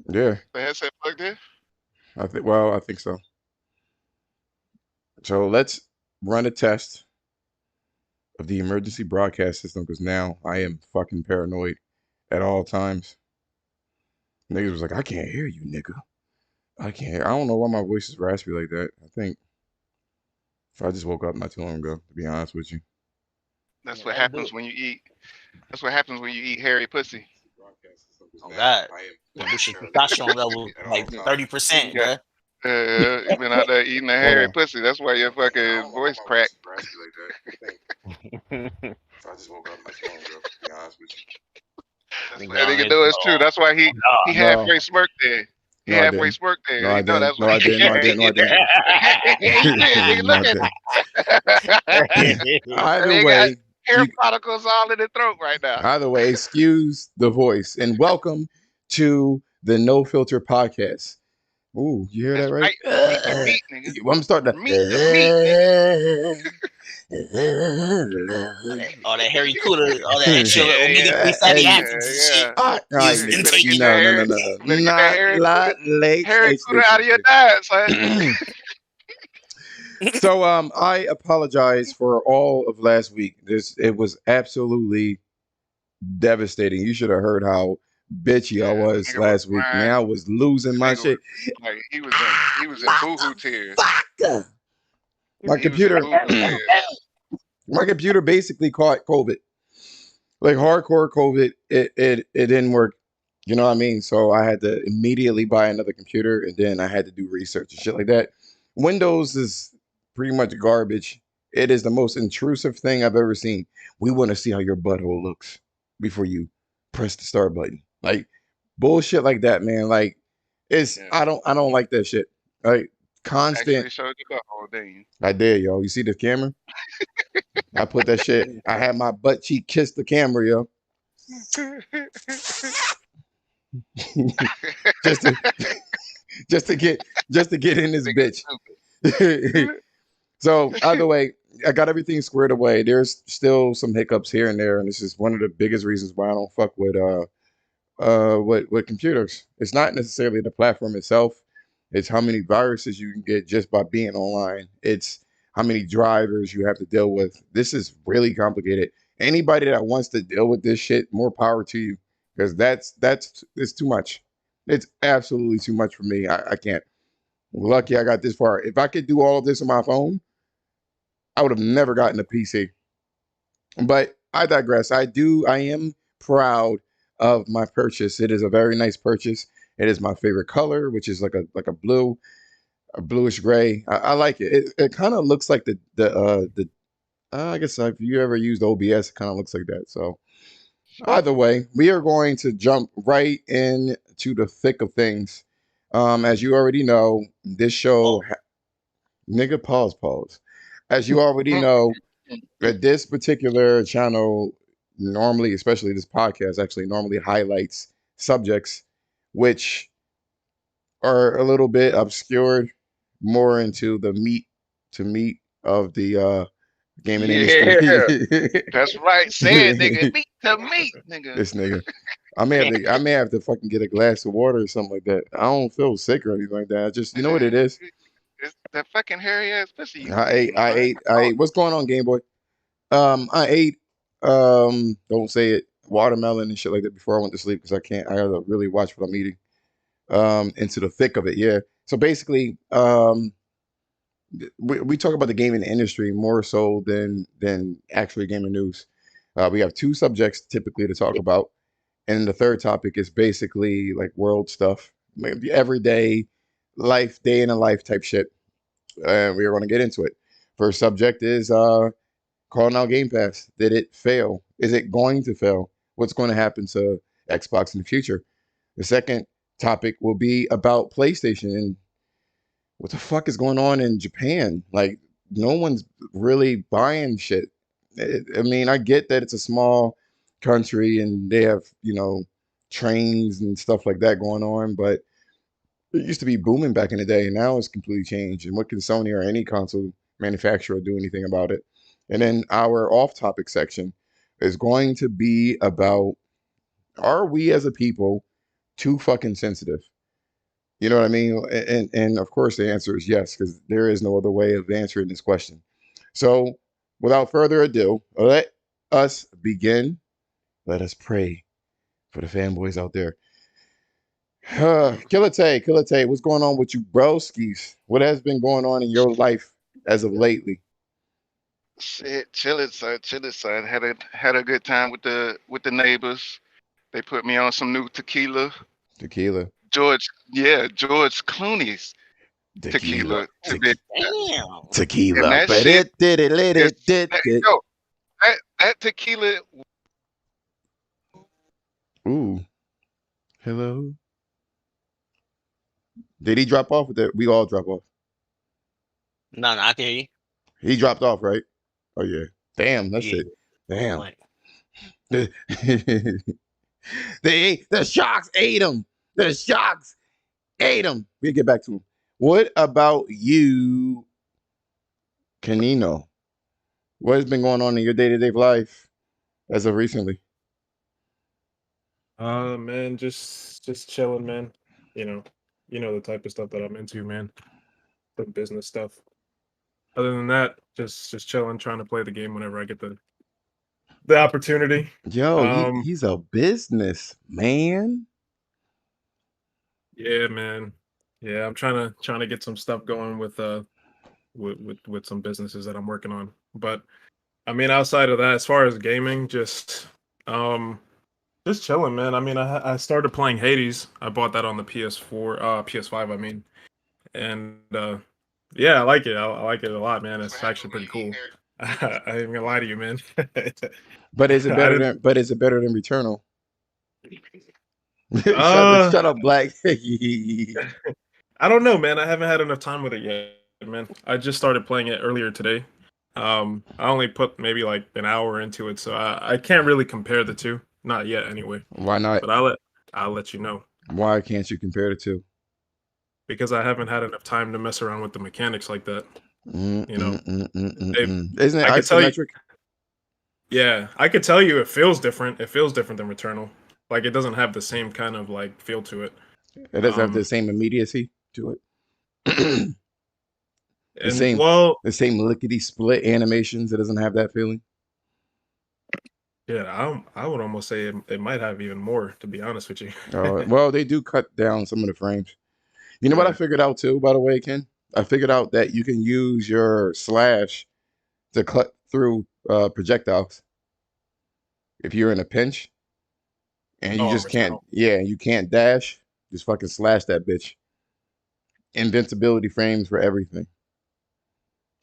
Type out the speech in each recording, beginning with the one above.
Yeah, The headset plugged in? I think. Well, I think so. So let's run a test of the emergency broadcast system because now I am fucking paranoid at all times. Niggas was like, I can't hear you, nigga. I can't hear. I don't know why my voice is raspy like that. I think if I just woke up not too long ago, to be honest with you. That's Yeah, what that'll do happens it. when you eat. That's what happens when you eat hairy pussy. Broadcast system because Oh now God, I am gonna boost your paranoid testosterone level at all like times. 30%, Yeah. bruh. You've been out there eating a Hold hairy on. pussy. That's why your Yeah, I fucking don't know why voice my voice cracked. is raspy like that. I think if I just woke up not too long ago, to be honest with That's Nigga what that nigga already. know it's true. Oh, That's why he you. no. No, halfway smirked there. He no, I halfway didn't. smirked No, there. I You know didn't. that's No, what I he didn't. No, I didn't. No, I didn't. yeah, you did, nigga. No, I Look at didn't. that Either nigga got way, hair you. follicles all in the throat right now. Either way, excuse the voice and welcome to the No Filter podcast. Ooh, you hear that That's right? right. Meet the meat, nigga. I'm starting Meet the meat, nigga. All that Harry Cooter, all that to. extra Yeah, omega yeah, 3 fatty Hey, acids and yeah, shit yeah. all he right, was You better get intaking. that no, no, no, hair. no, no, You better get that not, Harry not, Harry late, Cooter out of your diet, son. late. So I apologize for all of last week. This it was absolutely devastating. You should have heard how bitchy I Yeah, was nigga was last week. Man, crying. I was losing my Nigga was shit. like he was in boohoo tears. Motherfucker. My He was in computer boohoo tears. my computer basically caught COVID. Like hardcore COVID. It didn't work. You know what I mean? So I had to immediately buy another computer and then I had to do research and shit like that. Windows is pretty much garbage. It is the most intrusive thing I've ever seen. We want to see how your butthole looks before you press the start button. Like bullshit like that, man. Like it's Yeah, I don't like that shit. Like constant. actually showed you the whole thing. I did, yo. You see the camera? I put that shit. I had my butt cheek kiss the camera, yo. just to just to get just to get in this Nigga bitch. stupid. So either way, I got everything squared away. There's still some hiccups here and there, and this is one of the biggest reasons why I don't fuck with computers. It's not necessarily the platform itself. It's how many viruses you can get just by being online. It's how many drivers you have to deal with. This is really complicated. Anybody that wants to deal with this shit, more power to you, because that's it's too much. It's absolutely too much for me. I can't. Lucky I got this far. If I could do all of this on my phone, I would have never gotten a PC. But I digress. I am proud of my purchase. It is a very nice purchase. It is my favorite color, which is like a blue, a bluish gray. I like it. It kind of looks like the I guess if you ever used OBS, it kind of looks like that. So either way, we are going to jump right into the thick of things. As you already know, this show, Oh, nigga, pause. As you already know, this particular channel normally, especially this podcast, actually normally highlights subjects which are a little bit obscured, more into the meat of the gaming industry. Yeah, that's right. Say it, nigga. Meat to meat, nigga. This nigga. I may have to fucking get a glass of water or something like that. I don't feel sick or anything like that. I just you know what it is. It's that fucking hairy ass pussy you I ate eating, I son. ate I ate what's going on, Game Boy? I ate don't say it, watermelon and shit like that before I went to sleep because I gotta really watch what I'm eating. Into the thick of it, yeah. So basically, we talk about the gaming industry more so than actually gaming news. We have two subjects typically to talk about, and the third topic is basically like world stuff, like the everyday life, day in a life type shit. We are going to get into it. First subject is calling out Game Pass. Did it fail? Is it going to fail? What's going to happen to Xbox in the future? The second topic will be about PlayStation and what the fuck is going on in Japan. Like, no one's really buying shit. I mean, I get that it's a small country and they have, trains and stuff like that going on, but it used to be booming back in the day, and now it's completely changed. And what can Sony or any console manufacturer do anything about it? And then our off-topic section is going to be about: are we as a people too fucking sensitive? You know what I mean? And of course the answer is yes, because there is no other way of answering this question. So without further ado, let us begin. Let us pray for the fanboys out there. Killer Tay, what's going on with you, broskies? What has been going on in your life as of lately? Shit, chilling, son. Had a good time with the neighbors. They put me on some new tequila. Tequila, George Clooney's tequila, tequila today. Damn. And tequila. that But shit it did it, let is it did it. yo, that tequila. Ooh, hello. Did he drop off? Or did we all drop off? No, I can hear you. He dropped off, right? Oh yeah. Damn, that's Yeah. it. Damn. Like, The, the sharks ate him. The sharks ate him. We'll get back to him. What about you, Canino? What has been going on in your day-to-day life as of recently? Man, just chilling, man. The type of stuff that I'm into, man. The business stuff. Other than that, just chilling, trying to play the game whenever I get the opportunity. Yo, Um, he's a business man. yeah, man. Yeah, I'm trying to get some stuff going with some businesses that I'm working on. But I mean, outside of that, as far as gaming, just chilling, man. I mean, I started playing Hades. I bought that on the PS4, PS5, I mean, and yeah, I like it. I like it a lot, man. It's actually pretty cool. I ain't gonna lie to you, man. But is it I better didn't. than Returnal? Uh, Shut up, Black. I don't know, man. I haven't had enough time with it yet, man. I just started playing it earlier today. I only put maybe like an hour into it, so I can't really compare the two. Not yet, anyway. Why not? But I'll let you know Why can't you compare the two? because I haven't had enough time to mess around with the mechanics like that. Mm, You know, mm, mm, mm, mm, they, mm. Isn't it I could tell you. isometric? Yeah, I could tell you it feels different. It feels different than Returnal. Like it doesn't have the same kind of like feel to it. It doesn't have the Um, same immediacy to it. the and same well, the same lickety split animations. It doesn't have that feeling. yeah, I would almost say it might have even more, to be honest with you. Well, they do cut down some of the frames. You know what I Yeah. figured out too, by the way, Ken? I figured out that you can use your slash to cut through projectiles if you're in a pinch and you Oh, just can't. Returnal. Yeah, you can't dash. Just fucking slash that bitch. Invincibility frames for everything.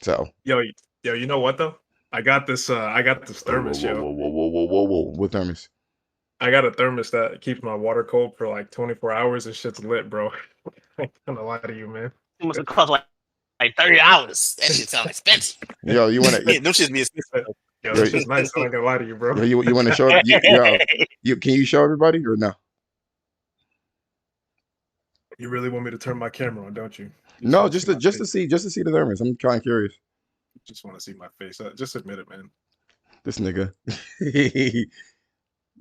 So. Yo, you know what though? I got this Whoa, whoa, thermos, whoa, yo. whoa, whoa, whoa, whoa, whoa, whoa. What thermos? I got a thermos that keeps my water cold for like 24 hours. This shit's lit, bro. I ain't gonna lie to you, man. it must have cost like $30. That shit sound expensive. Yo, you wanna Yeah, them shits be expensive. Yo, yo, this shit's nice. I'm not gonna lie to you, bro. you wanna show you can you show everybody or no? You really want me to turn my camera on, don't you? No, wanna see my face. just to see the thermos. I'm kind of curious. Just want to see my face. Just admit it, man. This nigga.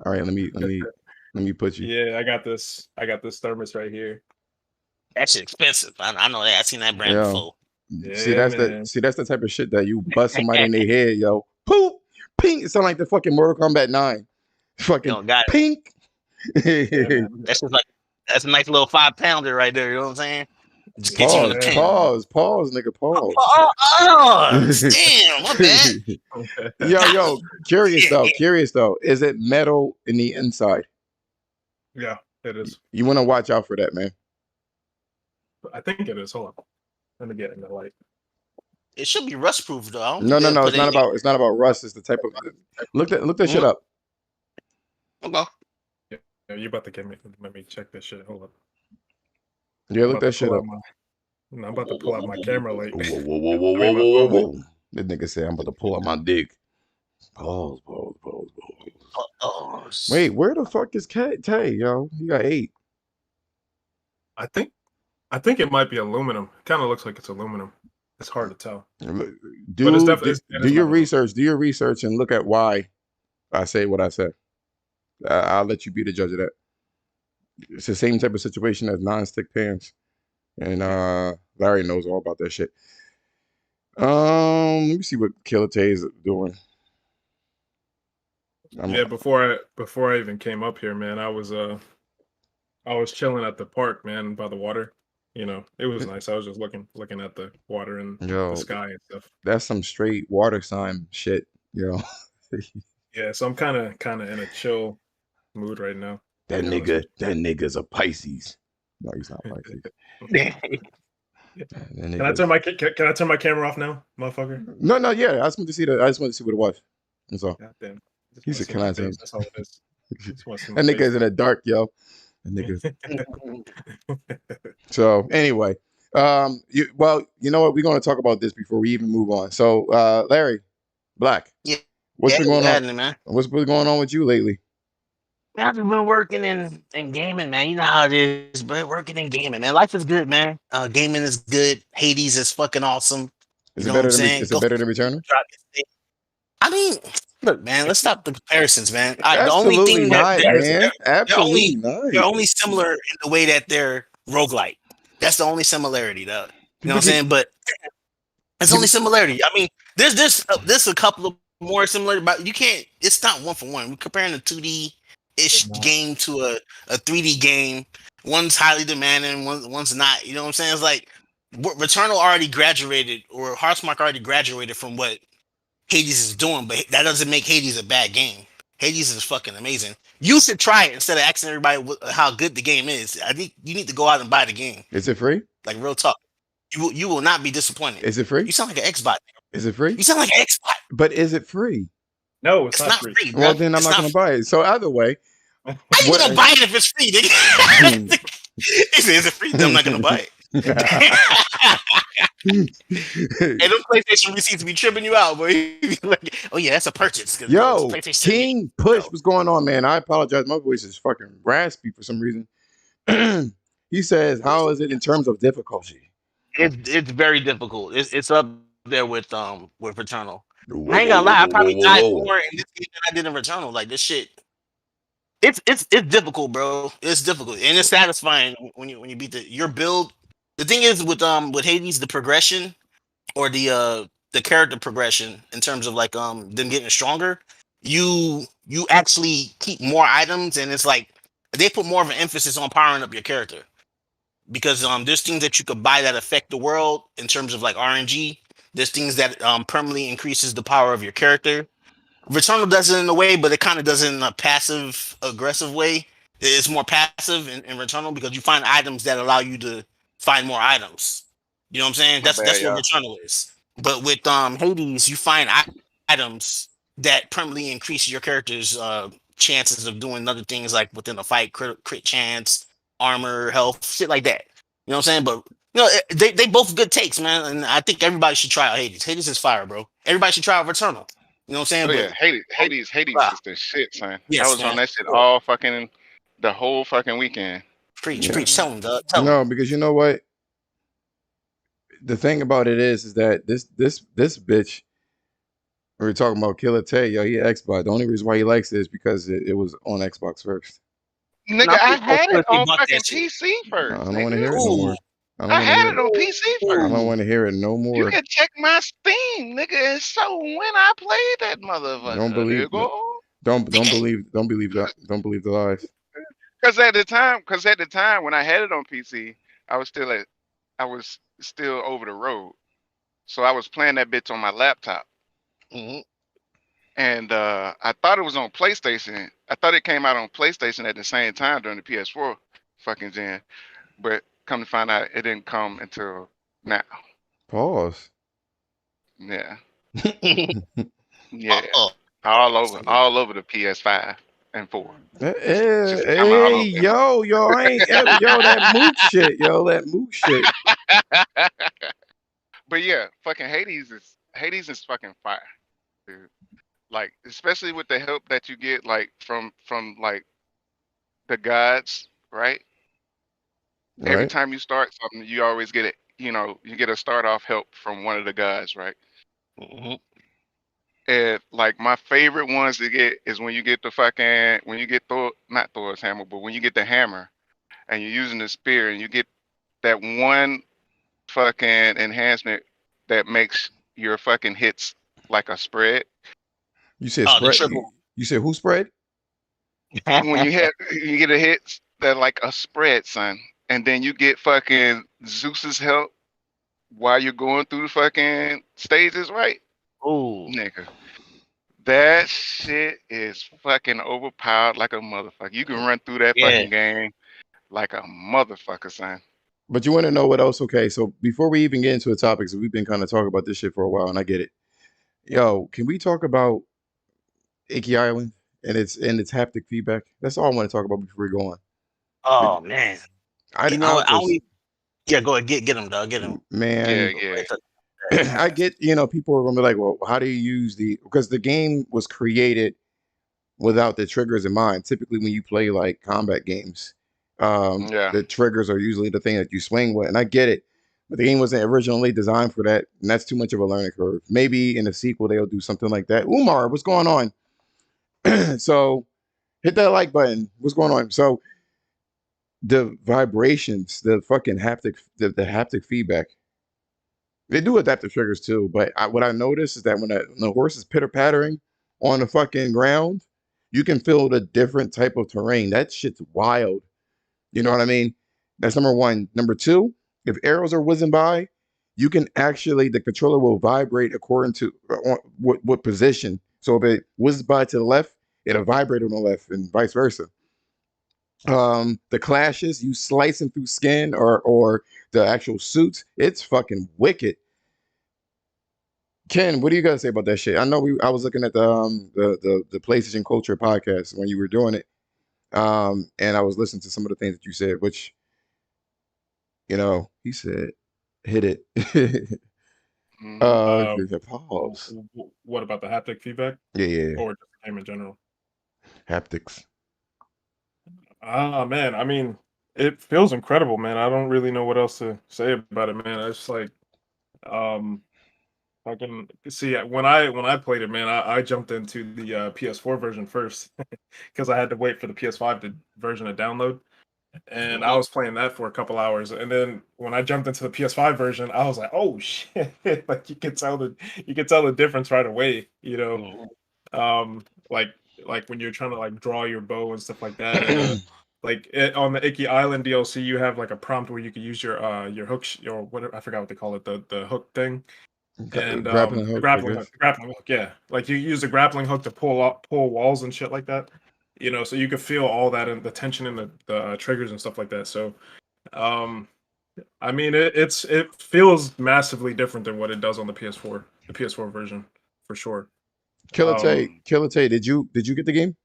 All right, let me put you. Yeah, I got this thermos right here. That shit expensive. I know that. I seen that brand Yeah. before. Yeah, man. That's the type of shit that you bust somebody in their head, yo. Poop, pink. It sound like the fucking Mortal Kombat 9. Fucking Yo, got it. pink. Yeah, man. That's just like that's a nice little 5-pounder right there. You know what I'm saying? Just get you in the Yeah. tank. Pause, nigga, pause. Damn, my bad. Yo, curious though. Is it metal in the inside? Yeah, it is. You want to watch out for that, man. I think it is. Hold on. Let me get in the light. It should be rust proof though. I don't No, think they'll it's put not anything. about rust. It's the type of look that shit up. Okay. Yeah, you about to get me? Let me check this shit. Hold up. Yeah, look I'm about that to shit pull up. out I'm about to pull out my camera light. Whoa. That nigga said I'm about to pull out my dick. Pause. Oh, Wait, where the fuck is Tay, yo? You got 8. I think it might be aluminum. Kind of looks like it's aluminum. It's hard to tell. But it's definitely Do your research. Do your research and look at why I say what I said. I'll let you be the judge of that. It's the same type of situation as non-stick pans, and Larry knows all about that shit. Let me see what Killer Tay is doing. Yeah, before I even came up here, man, I was chilling at the park, man, by the water. You know, it was nice. I was just looking at the water and the sky and stuff. That's some straight water sign shit, Yeah, so I'm kind of in a chill mood right now. That nigga's a Pisces. No, he's not Pisces. Can I turn my camera off now, motherfucker? No, yeah. I just want to see what it was. That's all. God damn. He said, "Can I turn?" That's all it is. That nigga's in the dark, yo. That nigga's. So anyway, you know what? We're going to talk about this before we even move on. So, Larry, Black, what's been going on, man? What's been going on with you lately? Man, I've been working in gaming, man. You know how it is, but working in gaming, man. Life is good, man. Gaming is good. Hades is fucking awesome. Is it better than Returnal? I mean, look, man. Let's stop the comparisons, man. Absolutely not, man. Absolutely not. They're only similar in the way that they're roguelike. That's the only similarity, though. You know what I'm saying? But it's only similarity. I mean, there's a couple of more similar, but you can't. It's not one for one. We're comparing a 2D-ish game to a 3D game. One's highly demanding, one's not. You know what I'm saying? It's like Returnal already graduated, or Hearthmark already graduated from what Hades is doing, but that doesn't make Hades a bad game. Hades is fucking amazing. You should try it instead of asking everybody how good the game is. I think you need to go out and buy the game. Is it free? Like, real talk. You will not be disappointed. Is it free? You sound like an Xbot. Is it free? You sound like an Xbot. But is it free? No, it's not free. Well, then I'm not going to buy it. So either way, how you going to buy it if it's free? Is it free? Then I'm not going to buy it. And those PlayStation receipts be tripping you out, boy. Like, oh yeah, that's a purchase. Yo, King Push, what's going on, man? I apologize. My voice is fucking raspy for some reason. He says, "How is it in terms of difficulty?" It's very difficult. It's up there with Returnal. I ain't gonna lie, I probably died more in this game than I did in Returnal. Like, this shit. It's difficult, bro. It's difficult, and it's satisfying when you beat your build. The thing is with Hades, the progression or the character progression in terms of like them getting stronger, you actually keep more items, and it's like they put more of an emphasis on powering up your character because there's things that you could buy that affect the world in terms of like RNG. There's things that permanently increases the power of your character. Returnal does it in a way, but it kind of does it in a passive aggressive way. It's more passive in Returnal because you find items that allow you to find more items. You know what I'm saying? That's what Returnal is. But with Hades, you find items that permanently increase your character's chances of doing other things like within a fight, crit chance, armor, health, shit like that. You know what I'm saying? But you know, they both good takes, man. And I think everybody should try out Hades. Hades is fire, bro. Everybody should try out Returnal. You know what I'm saying? Oh, yeah, Hades is the shit, son. Yes, I was on that shit all fucking the whole fucking weekend. Preach. Tell him, dog. No, because you know what? The thing about it is that this bitch, we were talking about Killer Tay, yo, he Xbox. The only reason why he likes it is because it was on Xbox first. Nigga, I had it on fucking PC first. I don't want to hear it no more. I had it on PC first. I don't want to hear it no more. You can check my Steam, nigga. And so when I played that motherfucker, don't believe the lies. Because at the time when I had it on PC, I was still over the road, so I was playing that bitch on my laptop. Mm-hmm. And I thought it was on PlayStation. I thought it came out on PlayStation at the same time during the PS4 fucking gen, but come to find out, it didn't come until now. Pause. Yeah. Yeah. All over the PS5 and 4. Hey, yo, I ain't that mook shit. But yeah, fucking Hades is fucking fire, dude. Like, especially with the help that you get, like from like the gods, right? Every time you start something, you always get it. You know, you get a start off help from one of the guys, right? Mm-hmm. And like my favorite ones to get is when you get Thor's hammer, but when you get the hammer and you're using the spear, and you get that one fucking enhancement that makes your fucking hits like a spread. You said Oh, the spread. triple. You said who spread? When you get a hit that like a spread, son, and then you get fucking Zeus's help while you're going through the fucking stages, right? Ooh, Nigga, that shit is fucking overpowered like a motherfucker. You can run through that yeah. fucking game like a motherfucker, son. But you want to know what else? Okay, so before we even get into the topics, we've been kind of talking about this shit for a while, and I get it. Yo, can we talk about Icky Island and its haptic feedback? That's all I want to talk about before we go on. Oh man. I, You know I what? I was only. Yeah, go ahead. Get him, dog. Get him. Yeah, man. yeah. I get, people are gonna be like, well, how do you use because the game was created without the triggers in mind. Typically, when you play like combat games, Yeah. the triggers are usually the thing that you swing with, and I get it. But the game wasn't originally designed for that, and that's too much of a learning curve. Maybe in a sequel they'll do something like that. Umar, what's going on? So hit that like button. What's going on? So the vibrations, the fucking haptic, the haptic feedback. They do adaptive triggers too, but what I noticed is that when the horse is pitter pattering on the fucking ground, you can feel the different type of terrain. That shit's wild. You know what I mean? That's number one. Number two, if arrows are whizzing by, you can actually the controller will vibrate according to what position. So if it whizzes by to the left, it'll vibrate on the left, and vice versa. The clashes, you slicing through skin or the actual suits, it's fucking wicked. Ken, what do you guys say about that shit? I know I was looking at the PlayStation Culture podcast when you were doing it, and I was listening to some of the things that you said, which he said, hit it. Mhm. There's a pause. What about the haptic feedback Yeah, or just the game in general? haptics. Ah, man. I mean, it feels incredible, man. I don't really know what else to say about it, man. It's like, um, I can see when I played it, man. I jumped into the PS4 version first because I had to wait for the PS5 version to download, and I was playing that for a couple hours. And then when I jumped into the PS5 version, I was like, "Oh shit!" Like you can tell the difference right away. Mhm. Like when you're trying to like draw your bow and stuff like that, and on the Icky Island DLC, you have like a prompt where you can use your hook your whatever, I forgot what they call it, the hook thing, and Grappling the hook, I grappling hook, guess. the grappling hook, yeah, like you use the grappling hook to pull walls and shit like that, so you can feel all that and the tension in the triggers and stuff like that. So um I mean, it feels massively different than what it does on the PS4 version, for sure. Um, Killer Tay, did you get the game?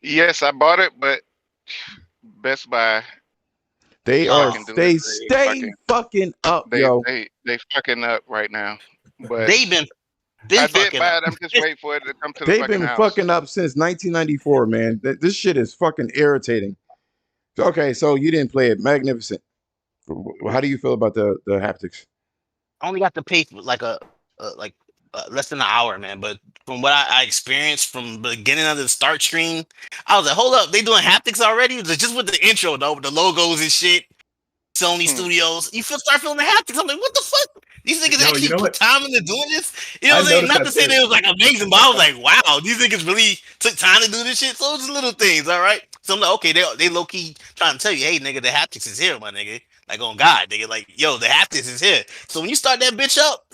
Yes, I bought it, but Best Buy They are fucking Oh, they delivery stay fucking fucking up, they yo. they they fucking up right now. But they've been I did fucking buy up. it. I'm just waiting for it to come to the They've fucking been house. fucking up since 1994, man. This shit is fucking irritating. Okay, so you didn't play it. Magnificent. How do you feel about the haptics? I only got to pay for less than an hour, man. But from what I experienced from the beginning of the start screen, I was like, hold up, they doing haptics already? Just with the intro though, with the logos and shit. Sony Hmm. Studios, start feeling the haptics. I'm like, what the fuck? These niggas yo, you actually know put what? time into doing this? You know I what I'm saying? noticed Not to that say that too. it was like amazing, but I was like, wow, these niggas really took time to do this shit. So it's little things, all right? So I'm like, okay, they low key trying to tell you, hey, nigga, the haptics is here, my nigga. Like, on God, nigga, like, yo, the haptics is here. So when you start that bitch up,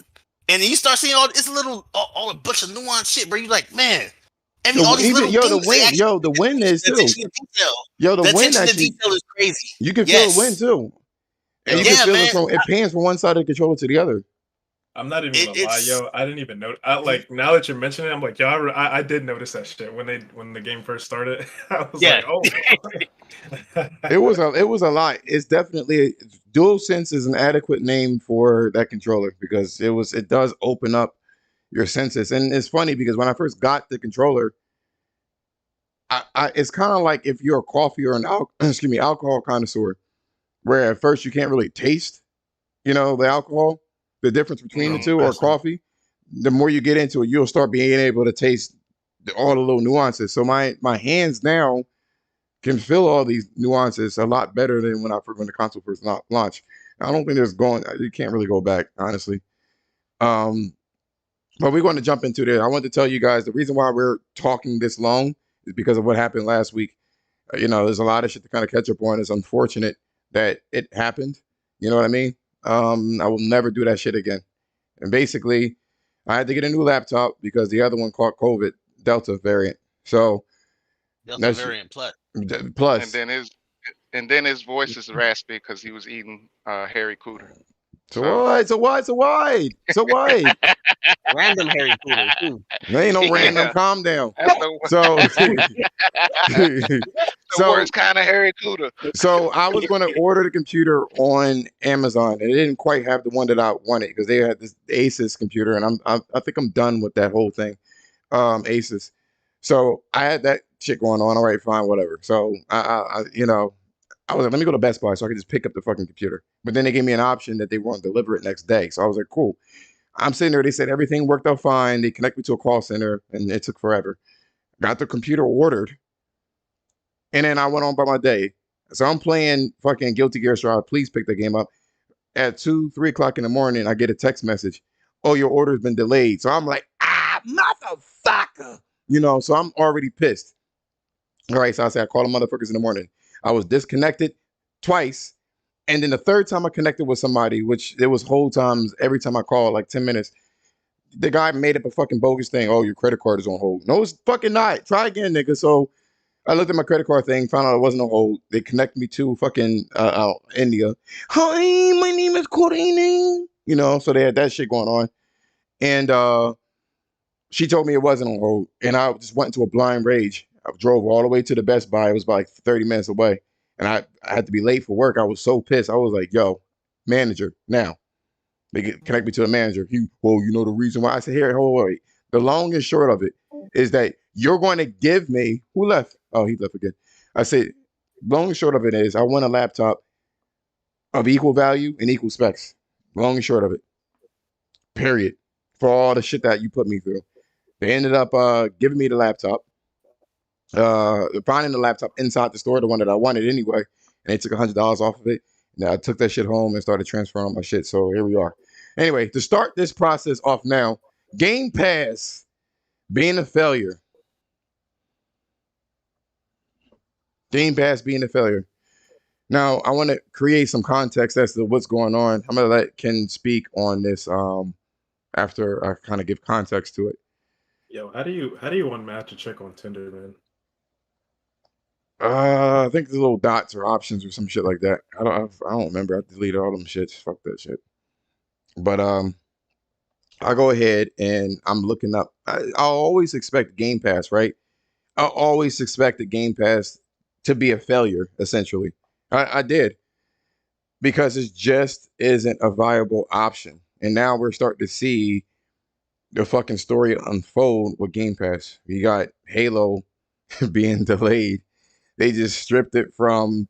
and then you start seeing all a bunch of nuance shit, bro, you like, man, all these Even little yo, the things, they wind, actually yo, the wind is the too. attention to detail. Yo, the The wind attention to actually, detail is crazy. you can feel the wind Yes. too, and you Yo, can Yeah, feel man. it pans from one side of the controller to the other. I'm not even gonna lie, It's yo. I didn't even know. Like now that you're mentioning it, I'm like, yo, I did notice that shit when the game first started. I was yeah. like, oh. It was a lot. It's definitely DualSense is an adequate name for that controller because it does open up your senses, and it's funny because when I first got the controller, it's kind of like if you're a coffee or an alcohol connoisseur, where at first you can't really taste, the alcohol, the difference between the Mhm. two, or I see. coffee. The more you get into it, you'll start being able to taste all the little nuances. So my hands now can feel all these nuances a lot better than when the console first launched. I don't think you can't really go back, honestly. Um, but we're going to jump into there. I want to tell you guys the reason why we're talking this long is because of what happened last week. There's a lot of shit to kind of catch up on. It's unfortunate that it happened. You know what I mean? I will never do that shit again. And basically, I had to get a new laptop because the other one caught COVID, Delta variant. So Delta that's variant plus. And plus. then his voice is raspy because he was eating Harry Cooter. So what? So what? So what? So what? Random Harry Potter too. There ain't no random. Yeah, Calm down. that's the So, the so, worst kind of Harry Cooter. so I was going to order the computer on Amazon, and it didn't quite have the one that I wanted because they had this Asus computer, and I think I'm done with that whole thing, Asus. So I had that shit going on. All right, fine, whatever. So I was like, let me go to Best Buy so I could just pick up the fucking computer. But then they gave me an option that they want to deliver it next day. So I was like, cool. I'm sitting there. They said everything worked out fine. They connect me to a call center, and it took forever. Got the computer ordered, and then I went on by my day. So I'm playing fucking Guilty Gear Strive. Please pick the game up. At 3 o'clock in the morning, I get a text message. Oh, your order's been delayed. So I'm like, motherfucker. So I'm already pissed. All right, so I said, I called the motherfuckers in the morning. I was disconnected twice. And then the third time I connected with somebody, which it was whole times, every time I called, like 10 minutes, the guy made up a fucking bogus thing. Oh, your credit card is on hold. No, it's fucking not. Try again, nigga. So I looked at my credit card thing, found out it wasn't on hold. They connected me to fucking India. Hi, my name is Corinne. So they had that shit going on. And she told me it wasn't on hold. And I just went into a blind rage. I drove all the way to the Best Buy. It was about like 30 minutes away. And I had to be late for work. I was so pissed. I was like, yo, manager, now. They connect me to the manager. The reason why. I said, here, hold on, wait. The long and short of it is that you're going to give me, who left? Oh, he left again. I said, long and short of it is I want a laptop of equal value and equal specs. Long and short of it. Period. For all the shit that you put me through. They ended up giving me the laptop. Finding the laptop inside the store, the one that I wanted anyway, and they took $100 off of it. And I took that shit home and started transferring my shit. So here we are. Anyway, to start this process off now, Game Pass being a failure. Game Pass being a failure. Now, I want to create some context as to what's going on. I'm going to let Ken speak on this after I kind of give context to it. Yo, how do you unmatch a chick on Tinder, man? I think the little dots or options or some shit like that. I don't remember. I deleted all them shits. Fuck that shit. But I'll go ahead and I'm looking up. I'll always expect Game Pass, right? I always expected Game Pass to be a failure, essentially. I did. Because it just isn't a viable option. And now we're starting to see the fucking story unfold with Game Pass. You got Halo being delayed. They just stripped it from,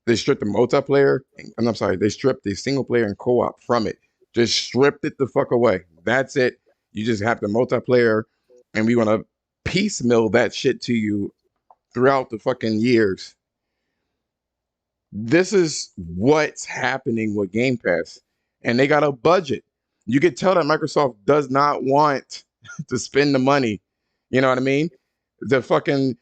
they stripped the multiplayer. I'm sorry, they stripped the single player and co-op from it. Just stripped it the fuck away. That's it. You just have the multiplayer, and we want to piecemeal that shit to you throughout the fucking years. This is what's happening with Game Pass. And they got a budget. You could tell that Microsoft does not want to spend the money. You know what I mean? The fucking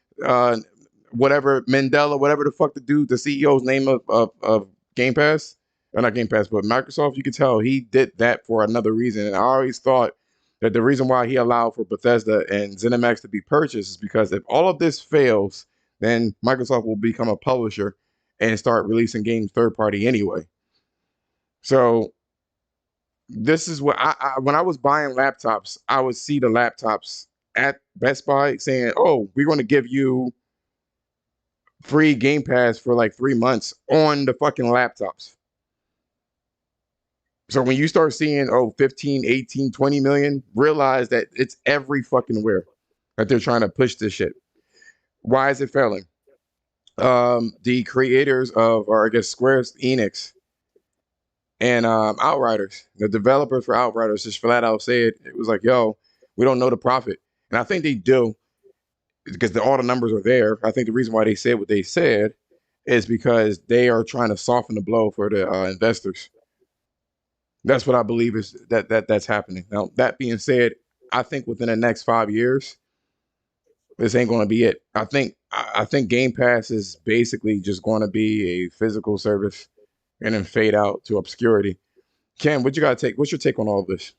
whatever Mandela, whatever the fuck the dude, the CEO's name of Game Pass, or not Game Pass, but Microsoft, you could tell he did that for another reason. And I always thought that the reason why he allowed for Bethesda and ZeniMax to be purchased is because if all of this fails, then Microsoft will become a publisher and start releasing games third party anyway. So this is what when I was buying laptops, I would see the laptops at Best Buy saying, oh, we're going to give you free Game Pass for like 3 months on the fucking laptops. So when you start seeing, 15, 18, 20 million, realize that it's every fucking where that they're trying to push this shit. Why is it failing? The creators of, or I guess Square Enix and Outriders, the developers for Outriders just flat out said, it was like, yo, we don't know the profit. And I think they do. because all the numbers are there. I think the reason why they said what they said is because they are trying to soften the blow for the investors. That's what I believe is that's happening. Now, that being said, I think within the next 5 years, this ain't going to be it. I think Game Pass is basically just going to be a physical service and then fade out to obscurity. Ken, what you got to take? What's your take on all of this?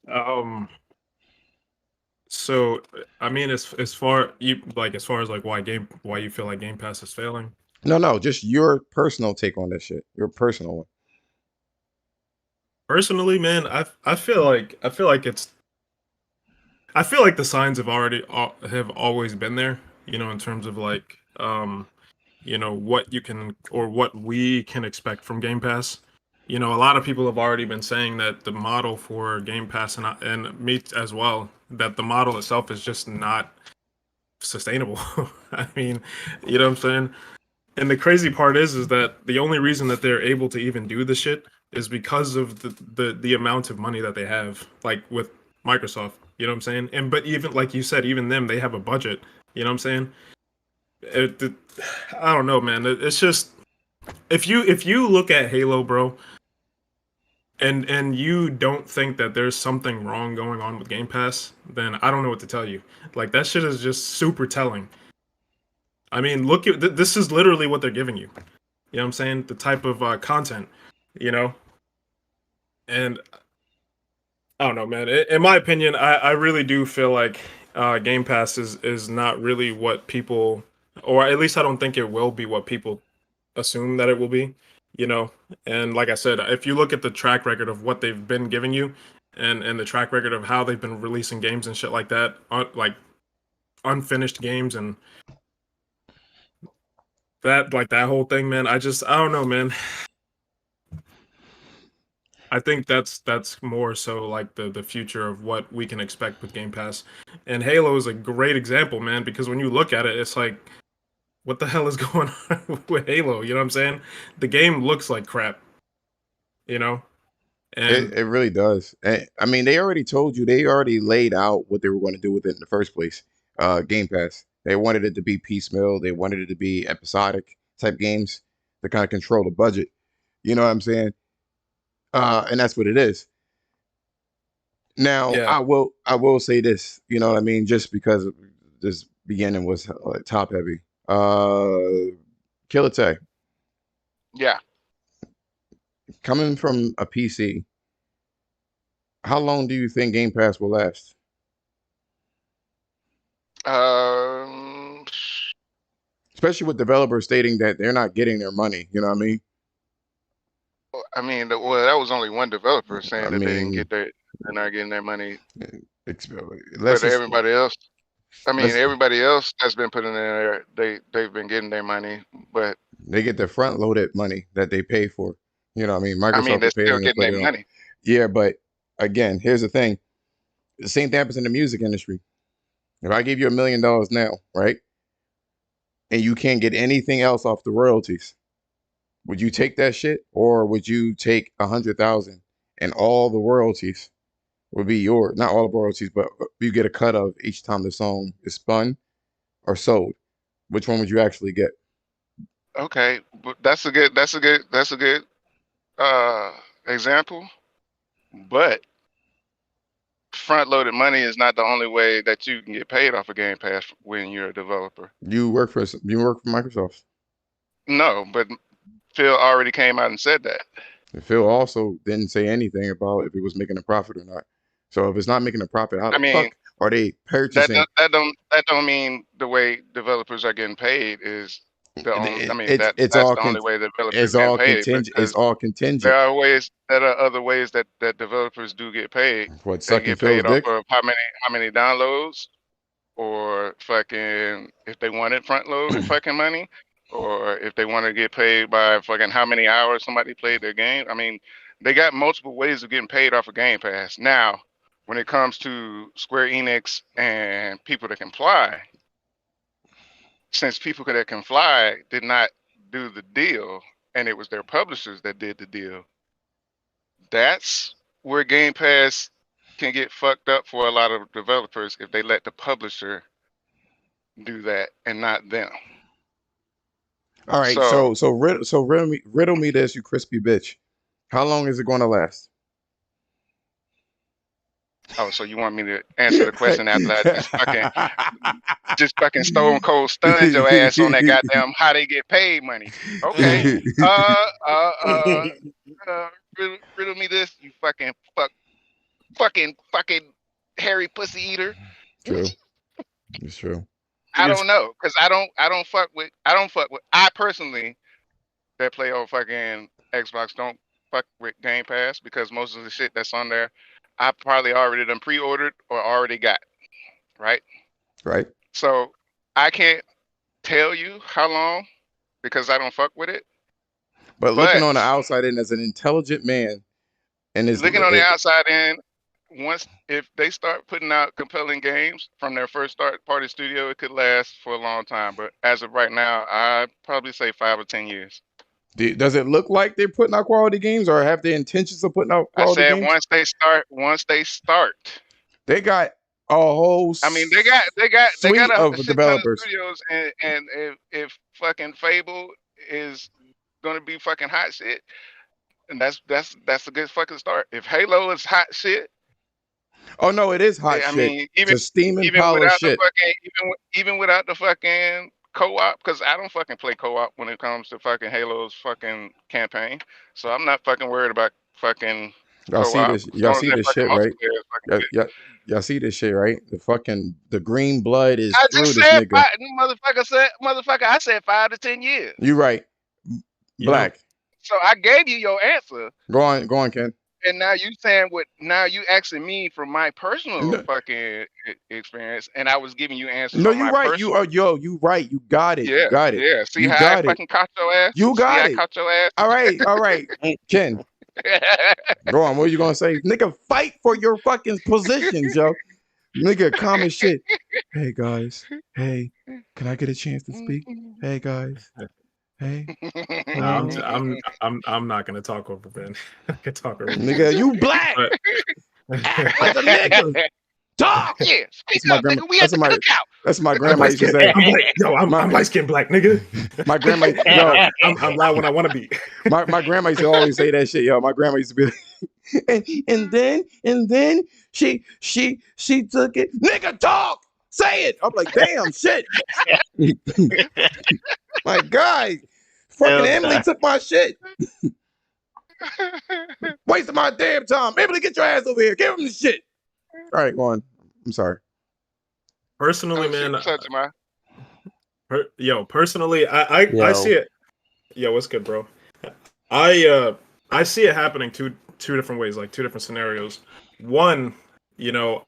Oh man. So I mean, as far as like why you feel like Game Pass is failing. No, just your personal take on this shit. Your personal one. Personally, man, I feel like the signs have always been there. You know, in terms of like what you can or what we can expect from Game Pass. You know, a lot of people have already been saying that the model for Game Pass and me as well, that the model itself is just not sustainable. I mean, you know what I'm saying? And the crazy part is that the only reason that they're able to even do this shit is because of the amount of money that they have, like with Microsoft. You know what I'm saying? And but even like you said, even them, they have a budget. You know what I'm saying? It, I don't know, man. It's just if you look at Halo, bro, and you don't think that there's something wrong going on with Game Pass, then I don't know what to tell you. Like that shit is just super telling. I mean, look at this is literally what they're giving you. You know what I'm saying? The type of content, you know? And I don't know, man. In my opinion, I really do feel like Game Pass is not really what people, or at least I don't think it will be what people assume that it will be, you know? And like I said, if you look at the track record of what they've been giving you and the track record of how they've been releasing games and shit like that, like unfinished games and that whole thing, man, I don't know, man. I think that's more so like the future of what we can expect with Game Pass. And Halo is a great example, man, because when you look at it, it's like, what the hell is going on with Halo? You know what I'm saying? The game looks like crap, you know? And It really does. I mean, they already told you. They already laid out what they were going to do with it in the first place. Game Pass. They wanted it to be piecemeal. They wanted it to be episodic type games to kind of control the budget. You know what I'm saying? And that's what it is. Now, yeah, I will say this. You know what I mean? Just because this beginning was top heavy. Killer Tay, Yeah. coming from a PC, how long do you think Game Pass will last? Um. Especially with developers stating that they're not getting their money. You know what I mean? I mean, well, that was only one developer I saying that they didn't mean, get they're not getting their money, ex- let's but just everybody else. I mean, let's everybody else that's been putting in there, they've been getting their money, but they get the front loaded money that they pay for. You know what I mean? I mean, Microsoft they're will pay still them to getting put their it on. money. Yeah, but again, here's the thing. The same thing happens in the music industry. If I give you $1 million now, right, and you can't get anything else off the royalties, would you take that shit, or would you take 100,000 and all the royalties would be yours? Not all the royalties, but you get a cut of each time the song is spun or sold. Which one would you actually get? Okay, but that's a good uh example. But front loaded money is not the only way that you can get paid off of Game Pass when you're a developer. You work for Microsoft. No, but Phil already came out and said that. And Phil also didn't say anything about if it was making a profit or not. So if it's not making a profit, how I the mean, fuck are they purchasing? that don't mean the way developers are getting paid is the only. I mean It's it's that's all the only way developers it's getting all paid contingent. It's because all there contingent. are ways that are other ways that developers do get paid. What, They sucking get Phil's paid off dick? of how many downloads, or fucking if they wanted front loaded fucking money, or if they want to get paid by fucking how many hours somebody played their game. I mean, they got multiple ways of getting paid off of Game Pass. Now, when it comes to Square Enix and people that can fly, since people that can fly did not do the deal, and it was their publishers that did the deal, that's where Game Pass can get fucked up for a lot of developers if they let the publisher do that and not them. All right, So, riddle me this, you crispy bitch. How long is it going to last? oh, so you want me to answer the question after I just fucking stone cold stunned your ass on that goddamn how they get paid money? Okay. Riddle me this, you fucking hairy pussy eater. True, it's true. I don't know, cause I don't fuck with. I personally that play on fucking Xbox don't fuck with Game Pass because most of the shit that's on there, I probably already done pre-ordered or already got. Right. Right. So I can't tell you how long because I don't fuck with it. But looking on the outside in as an intelligent man, and is looking on the outside in, once if they start putting out compelling games from their first start party studio, it could last for a long time. But as of right now, I'd probably say 5 or 10 years. Does it look like they're putting out quality games, or have the intentions of putting out I quality said games? once they start. They got a whole. I mean, they got suite a of shit developers. ton of studios, and if fucking Fable is gonna be fucking hot shit, and that's a good fucking start. If Halo is hot shit. Oh no, it is hot I shit. mean, even steaming even pile of without shit. the fucking even without the fucking co-op, because I don't fucking play co-op when it comes to fucking Halo's fucking campaign. So I'm not fucking worried about fucking Y'all see co-op. this? As Y'all long as see that this fucking shit, right? multiplayer is fucking good. Y'all see this shit, right? The green blood is I through just this said nigga. motherfucker. I said 5 to 10 years. You right, Black. So I gave you your answer. Go on, Ken. And now you saying now you asking me from my personal fucking experience, and I was giving you answers. No, from you my right. personal. You right. You got it. Yeah, you got it. Yeah. See you how got I it. fucking caught your ass? You got it. I caught your ass? All right. Ken, go on. What are you gonna say? Nigga, fight for your fucking positions, yo. Nigga, common shit. Hey guys. Hey, can I get a chance to speak? Hey guys. Hey. No, I'm not gonna talk over Ben. I can talk over Nigga, you Black. Act like a nigga. Talk. Yeah, speak up, nigga. We at the cookout. That's my grandma used to say. I'm light skinned Black, nigga. My grandma, I'm loud when I want to be. My grandma used to always say that shit, yo. My grandma used to be like, and then she took it. Nigga, talk. Say it. I'm like, damn, shit. My guy, fucking Emily took my shit. Wasting my damn time. Emily, get your ass over here. Give him the shit. All right, go on. I'm sorry. Personally, man. Personally, I see it. Yo, what's good, bro? I see it happening two different ways, like two different scenarios. One,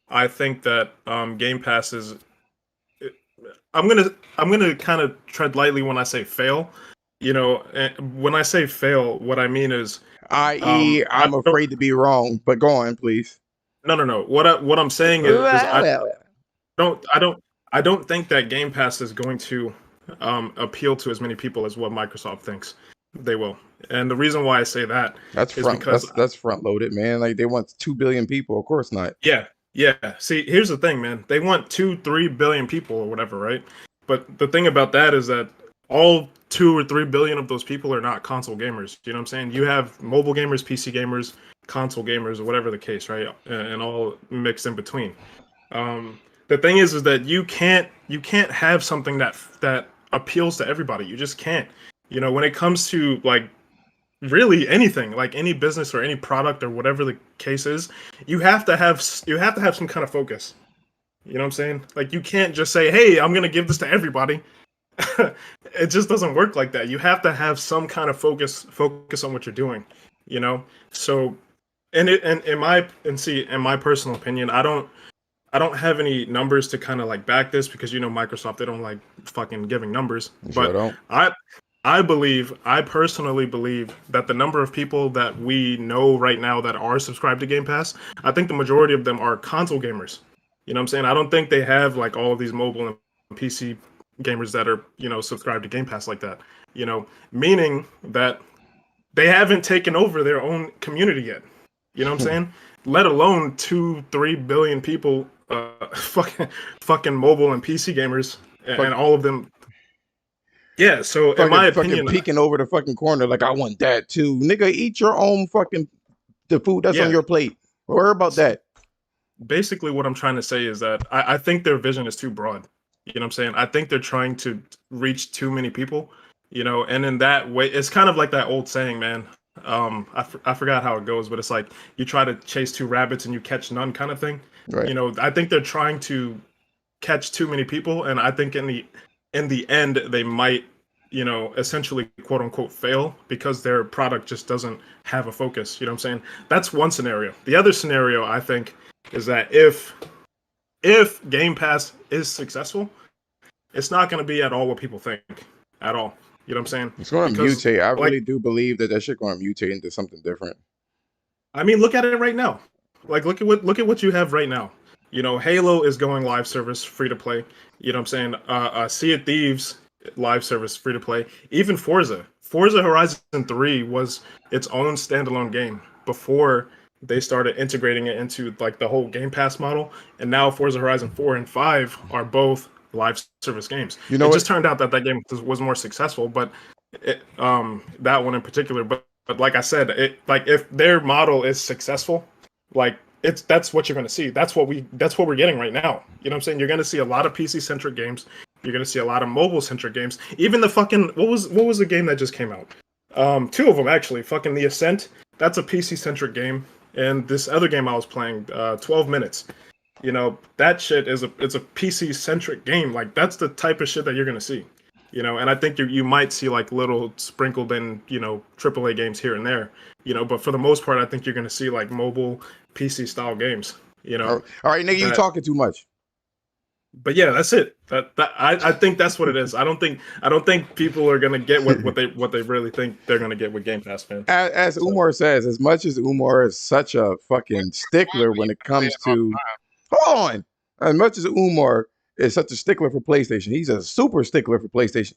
I think that Game Pass is. I'm gonna kind of tread lightly when I say fail. When I say fail, what I mean is, i.e., I'm afraid to be wrong. But go on, please. No. What I'm saying is, I don't think that Game Pass is going to appeal to as many people as what Microsoft thinks they will. And the reason why I say that that's front loaded, man. Like they want 2 billion people. Of course not. Yeah. See, here's the thing, man. They want 2-3 billion people or whatever, right? But the thing about that is that all 2 or 3 billion of those people are not console gamers. You know what I'm saying? You have mobile gamers, PC gamers, console gamers, or whatever the case, right? And all mixed in between. The thing is that you can't have something that appeals to everybody. You just can't. When it comes to like really anything, like any business or any product or whatever the case is, you have to have some kind of focus. You know what I'm saying? Like you can't just say, "Hey, I'm gonna give this to everybody." It just doesn't work like that. You have to have some kind of focus on what you're doing. So, in my personal opinion, I don't have any numbers to kind of like back this because Microsoft, they don't like fucking giving numbers. But I personally believe that the number of people that we know right now that are subscribed to Game Pass, I think the majority of them are console gamers. You know what I'm saying? I don't think they have like all of these mobile and PC gamers that are, subscribed to Game Pass like that. Meaning that they haven't taken over their own community yet. You know what I'm saying? let alone 2-3 billion people, fucking mobile and PC gamers, and all of them. Yeah, so in my opinion, peeking over the fucking corner like I want that too, nigga. Eat your own fucking the food that's on your plate. Worry about that. Basically, what I'm trying to say is that I think their vision is too broad. You know what I'm saying? I think they're trying to reach too many people. You know, and in that way, it's kind of like that old saying, man. I forgot how it goes, but it's like you try to chase 2 rabbits and you catch none, kind of thing. Right. You know, I think they're trying to catch too many people, and I think in the end they might, you know, essentially quote unquote fail because their product just doesn't have a focus. You know what I'm saying? That's one scenario. The other scenario I think is that if Game Pass is successful, it's not going to be at all what people think at all. You know what I'm saying? It's going to mutate. I really do believe that shit going to mutate into something different. I mean, look at it right now. Like, look at what you have right now. You know, Halo is going live service, free to play. You know what I'm saying? Sea of Thieves live service, free to play. Even Forza Horizon 3 was its own standalone game before they started integrating it into like the whole Game Pass model. And now Forza Horizon 4 and 5 are both live service games. You know, it just turned out that game was more successful, but that one in particular. But like I said, like if their model is successful, like that's what you're going to see. That's what we're getting right now. You know what I'm saying? You're going to see a lot of PC centric games. You're going to see a lot of mobile centric games. Even the fucking what was the game that just came out? 2 of them actually. Fucking The Ascent. That's a PC centric game. And this other game I was playing, 12 Minutes. You know, that shit it's a PC centric game. Like that's the type of shit that you're gonna see. You know, and I think you might see like little sprinkled in, you know, AAA games here and there. You know, but for the most part, I think you're gonna see like mobile PC style games. You know. All right, nigga, you talking too much. But yeah, that's it. I think that's what it is. I don't think people are gonna get what they really think they're gonna get with Game Pass, man. As Umar says, as much as Umar is such a fucking stickler when it comes to hold on. As much as Umar is such a stickler for PlayStation, he's a super stickler for PlayStation.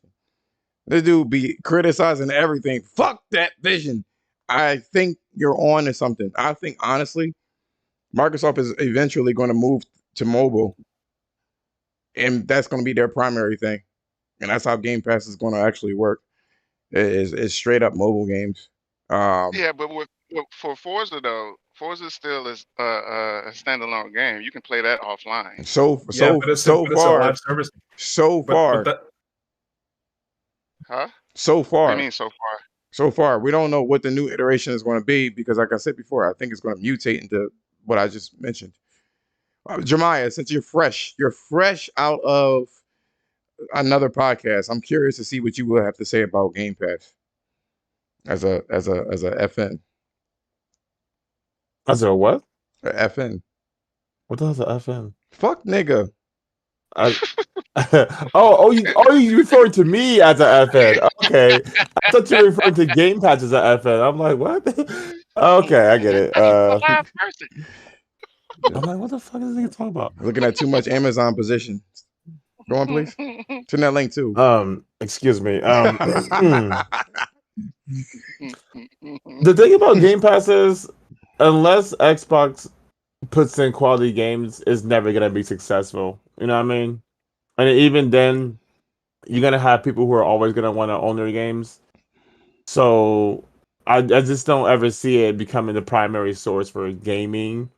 This dude be criticizing everything. Fuck that vision. I think you're on to something. I think honestly, Microsoft is eventually going to move to mobile. And that's going to be their primary thing. And that's how Game Pass is going to actually work. Is straight up mobile games. Yeah, but for Forza though, Forza still is a standalone game. You can play that offline. So far. Huh? So far. What do you mean so far? So far, we don't know what the new iteration is going to be because, like I said before, I think it's going to mutate into what I just mentioned. Jeremiah, since you're fresh out of another podcast, I'm curious to see what you will have to say about Game Pass as a FN. As a what? A FN. What the hell's a FN? Fuck nigga. You referring to me as a FN? Okay, I thought you were referring to Game Pass as a FN. I'm like, what? Okay, I get it. I'm like, what the fuck is this nigga talking about? Looking at too much Amazon position. Go on, please. Turn that link too. Excuse me. The thing about Game Pass is, unless Xbox puts in quality games, it's never gonna be successful. You know what I mean? And even then, you're gonna have people who are always gonna want to own their games. So I just don't ever see it becoming the primary source for gaming.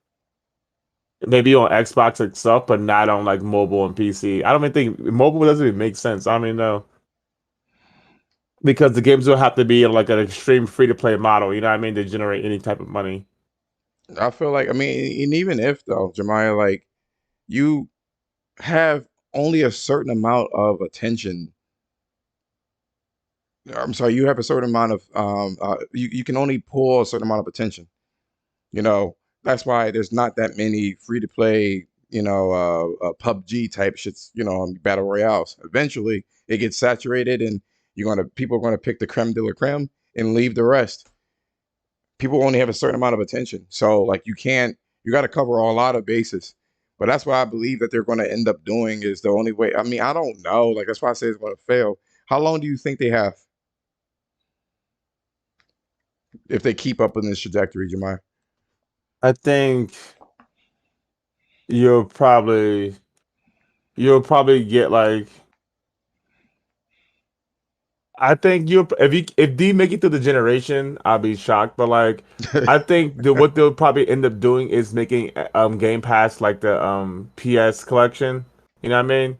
Maybe on Xbox itself, but not on like mobile and PC. I don't even think mobile doesn't even make sense. I mean, no, because the games will have to be like an extreme free to play model. You know what I mean? To generate any type of money. I feel like, and even if though, Jeremiah, like you have only a certain amount of attention. I'm sorry, you have a certain amount of you can only pull a certain amount of attention. You know. That's why there's not that many free to play, PUBG type shits, battle royales. Eventually, it gets saturated, and people are gonna pick the creme de la creme and leave the rest. People only have a certain amount of attention, so like you got to cover a lot of bases. But that's what I believe that they're going to end up doing is the only way. I mean, I don't know. Like that's why I say it's going to fail. How long do you think they have if they keep up in this trajectory, Jemai? I think you'll probably get like I think you if D make it through the generation, I'll be shocked. But like I think what they'll probably end up doing is making Game Pass like the PS collection. You know what I mean?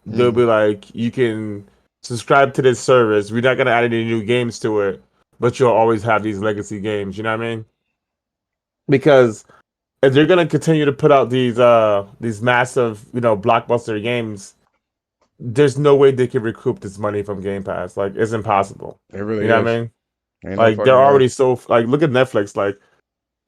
They'll be like you can subscribe to this service. We're not gonna add any new games to it, but you'll always have these legacy games. You know what I mean? Because if they're gonna continue to put out these massive, blockbuster games, there's no way they can recoup this money from Game Pass. Like it's impossible. It really You know what is. I mean? Ain't no Like they're fucking way. already so like look at Netflix. Like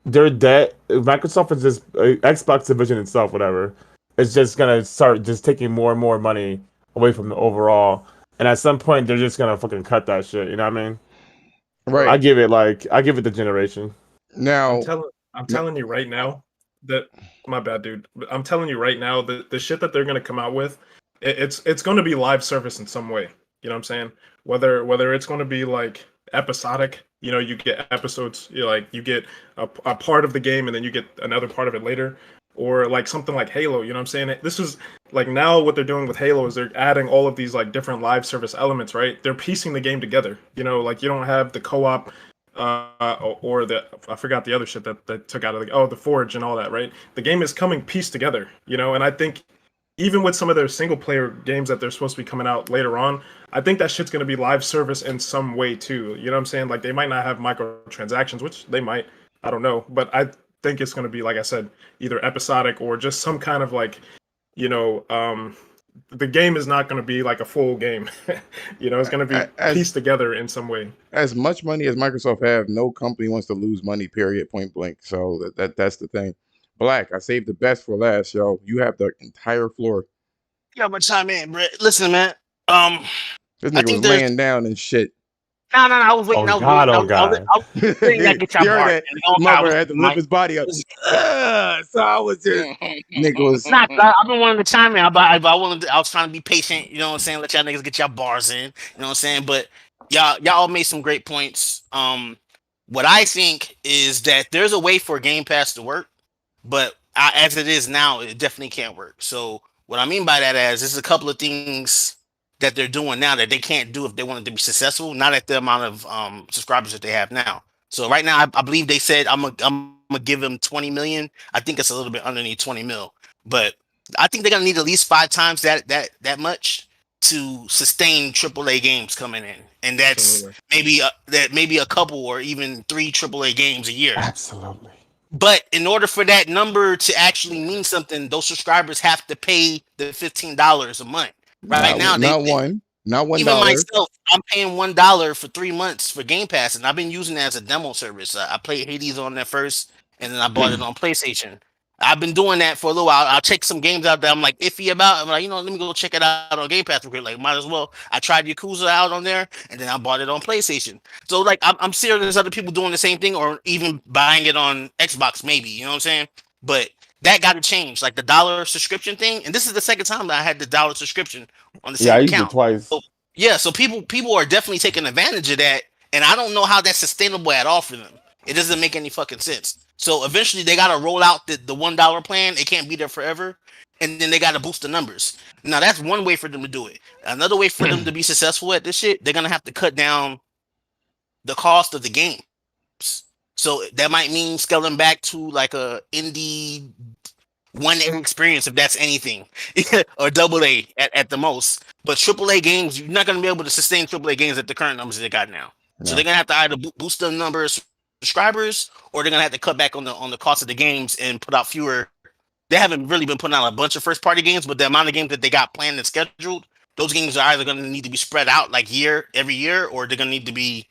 their debt, Microsoft is just Xbox division itself, whatever. It's just gonna start just taking more and more money away from the overall. And at some point, they're just gonna fucking cut that shit. You know what I mean? Right. I give it the generation. Now, I'm telling you right now that my bad, dude. But I'm telling you right now that the shit that they're gonna come out with, it's gonna be live service in some way. You know what I'm saying? Whether it's gonna be like episodic, you get episodes, you get a part of the game and then you get another part of it later, or like something like Halo. You know what I'm saying? This is like now what they're doing with Halo is they're adding all of these like different live service elements, right? They're piecing the game together. Like you don't have the co-op or the I forgot the other shit that took out of the Forge and all that, right? The game is coming pieced together, and I think even with some of their single player games that they're supposed to be coming out later on, I think that shit's gonna be live service in some way too. You know what I'm saying? Like they might not have microtransactions, which they might, I don't know, but I think it's gonna be, like I said, either episodic or just some kind of like, you know, the game is not going to be like a full game. It's going to be pieced together in some way. As much money as Microsoft have, no company wants to lose money. Period. Point blank. So that's the thing. Black, I saved the best for last, yo. You have the entire floor. Yeah, I'm gonna chime in, Brett. Listen, man. This I nigga was think there's laying down and shit. no. I was waiting. Oh God! Oh I God! was waiting to get You your heard bar. that? Mother had to lift his body up. So I was just nigga was Nah, I've been wanting to chime in. I was trying to be patient. You know what I'm saying? Let y'all niggas get y'all bars in. You know what I'm saying? But y'all all made some great points. What I think is that there's a way for Game Pass to work, but as it is now, it definitely can't work. So what I mean by that is there's a couple of things that they're doing now that they can't do if they wanted to be successful, not at the amount of subscribers that they have now. So right now, I believe they said I'm gonna give them 20 million. I think it's a little bit underneath 20 mil, but I think they're gonna need at least 5 times that much to sustain AAA games coming in, and that's maybe a couple or even 3 AAA games a year. Absolutely. But in order for that number to actually mean something, those subscribers have to pay the $15 a month. Right now, not $1. Even myself, I'm paying $1 for 3 months for Game Pass, and I've been using it as a demo service. I played Hades on there first, and then I bought it on PlayStation. I've been doing that for a little while. I'll check some games out that I'm like iffy about. I'm like, let me go check it out on Game Pass real quick. Like, might as well. I tried Yakuza out on there, and then I bought it on PlayStation. So, like, I'm serious. There's other people doing the same thing, or even buying it on Xbox, maybe. You know what I'm saying? But that got to change, like the dollar subscription thing. And this is the second time that I had the dollar subscription on the same I used account. it twice. So people are definitely taking advantage of that, and I don't know how that's sustainable at all for them. It doesn't make any fucking sense. So eventually they got to roll out the $1 plan. It can't be there forever, and then they got to boost the numbers. Now that's one way for them to do it. Another way for them to be successful at this shit, they're gonna have to cut down the cost of the games. So that might mean scaling back to like a indie 1A experience, if that's anything, or double A at the most. But AAA games, you're not going to be able to sustain AAA games at the current numbers they got now. No. So they're going to have to either boost the numbers of subscribers, or they're going to have to cut back on the cost of the games and put out fewer. They haven't really been putting out a bunch of first party games, but the amount of games that they got planned and scheduled, those games are either going to need to be spread out like every year, or they're going to need to be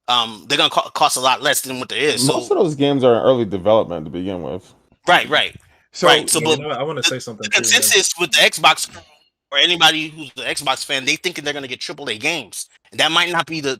they're going to cost a lot less than what there is. Most of those games are in early development to begin with. Right. So but I want to say something. The consensus with the Xbox or anybody who's an Xbox fan, they thinking they're going to get AAA games, and that might not be the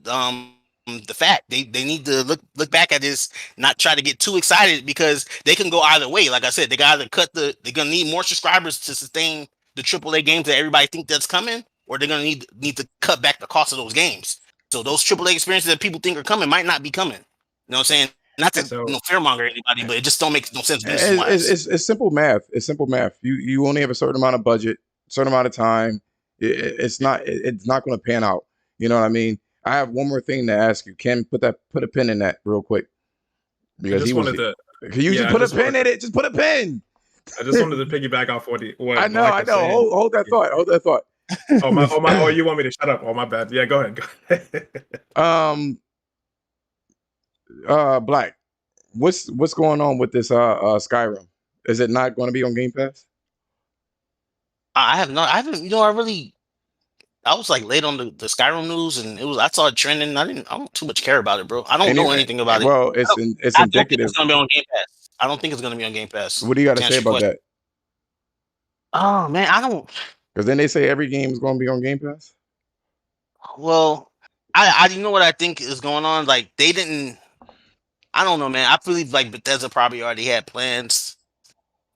fact. They need to look back at this, not try to get too excited, because they can go either way. Like I said, they got to they're going to need more subscribers to sustain the AAA games that everybody think that's coming, or they're going to need to cut back the cost of those games. So those AAA experiences that people think are coming might not be coming. You know what I'm saying? Not to So fearmonger anybody, but it just don't make no sense business wise. It's simple math. It's simple math. You only have a certain amount of budget, certain amount of time. It's not going to pan out. You know what I mean? I have one more thing to ask you. Ken, put a pin in that real quick I because he just was. wanted to. Can you Yeah, just I put a just pin wanted. in it? Just put a pin. I just wanted to piggyback off what I know. Black I was know. saying. Hold that thought. Hold that thought. Oh, you want me to shut up? Oh, my bad. Yeah, go ahead. Go ahead. Black. What's going on with this Skyrim? Is it not going to be on Game Pass? I haven't. I was like late on the Skyrim news, and I saw it trending. I don't too much care about it, bro. I don't know anything about it. Well, it's I don't think indicative. it's gonna be on Game Pass. I don't think it's gonna be on Game Pass. What do you got to To say answer your about question. that? Oh man, I don't. Because then they say every game is going to be on Game Pass. Well, I you know what I think is going on. Like they didn't. I don't know, man. I believe like Bethesda probably already had plans.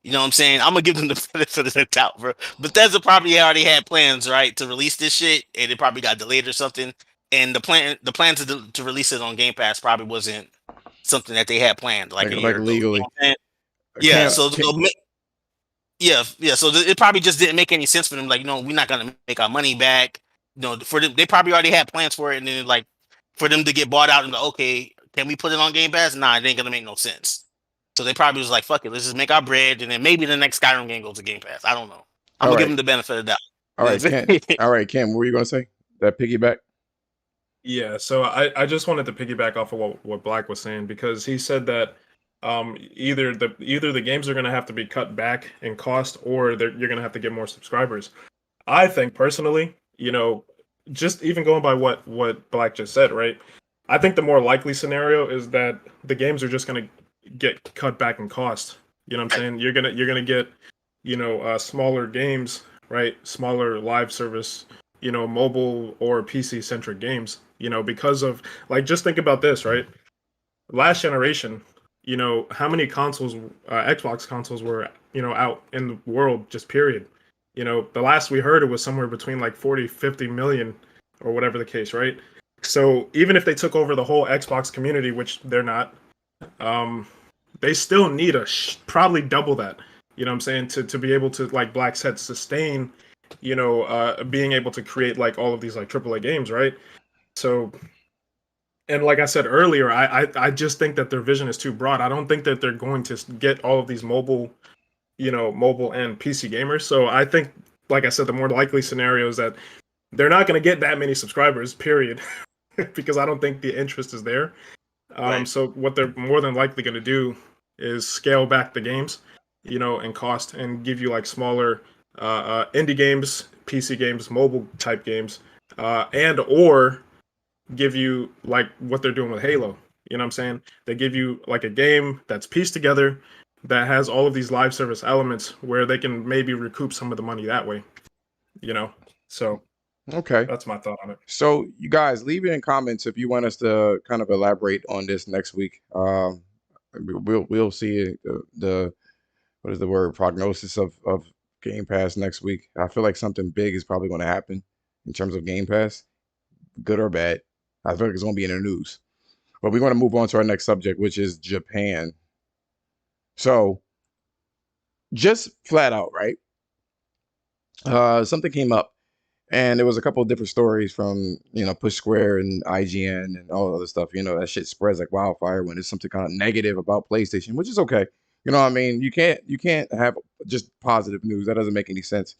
You know what I'm saying? I'm gonna give them the benefit of the doubt, bro. Bethesda probably already had plans, right, to release this shit, and it probably got delayed or something. And the plan to release it on Game Pass probably wasn't something that they had planned like a year ago. You know legally. what I'm saying? Yeah. So yeah. So it probably just didn't make any sense for them. Like, we're not gonna make our money back. For them, they probably already had plans for it, and then like for them to get bought out and like, okay, can we put it on Game Pass? Nah, it ain't gonna make no sense. So they probably was like, fuck it, let's just make our bread, and then maybe the next Skyrim game goes to Game Pass. I don't know. I'm gonna give them the benefit of the doubt. All right, Ken. All right, Ken. What were you gonna say? That piggyback? Yeah, so I just wanted to piggyback off of what Black was saying, because he said that either the games are going to have to be cut back in cost, or you're going to have to get more subscribers. I think personally, just even going by what Black just said, right? I think the more likely scenario is that the games are just going to get cut back in cost. You know what I'm saying? You're gonna get smaller games, right? Smaller live service, mobile or PC centric games. Because of, like, just think about this, right? Last generation, how many consoles, Xbox consoles were, out in the world, just period. The last we heard, it was somewhere between like 40, 50 million or whatever the case, right? So even if they took over the whole Xbox community, which they're not, they still need probably double that. You know what I'm saying? To be able to, like Black said, sustain, being able to create like all of these like AAA games, right? So, and like I said earlier, I just think that their vision is too broad. I don't think that they're going to get all of these mobile and PC gamers. So I think, like I said, the more likely scenario is that they're not going to get that many subscribers, period, because I don't think the interest is there. Right. So what they're more than likely going to do is scale back the games, in cost, and give you like smaller indie games, PC games, mobile type games, and or give you like what they're doing with Halo. You know what I'm saying? They give you like a game that's pieced together that has all of these live service elements where they can maybe recoup some of the money that way. So okay, that's my thought on it. So you guys leave it in comments if you want us to kind of elaborate on this next week. We'll see the what is the word, prognosis of Game Pass next week. I feel like something big is probably going to happen in terms of Game Pass, good or bad. I feel like it's going to be in the news. But we're going to move on to our next subject, which is Japan. So, just flat out, right? Something came up, and there was a couple of different stories from, Push Square and IGN and all other stuff. That shit spreads like wildfire when there's something kind of negative about PlayStation, which is okay. You know what I mean? You can't have just positive news. That doesn't make any sense.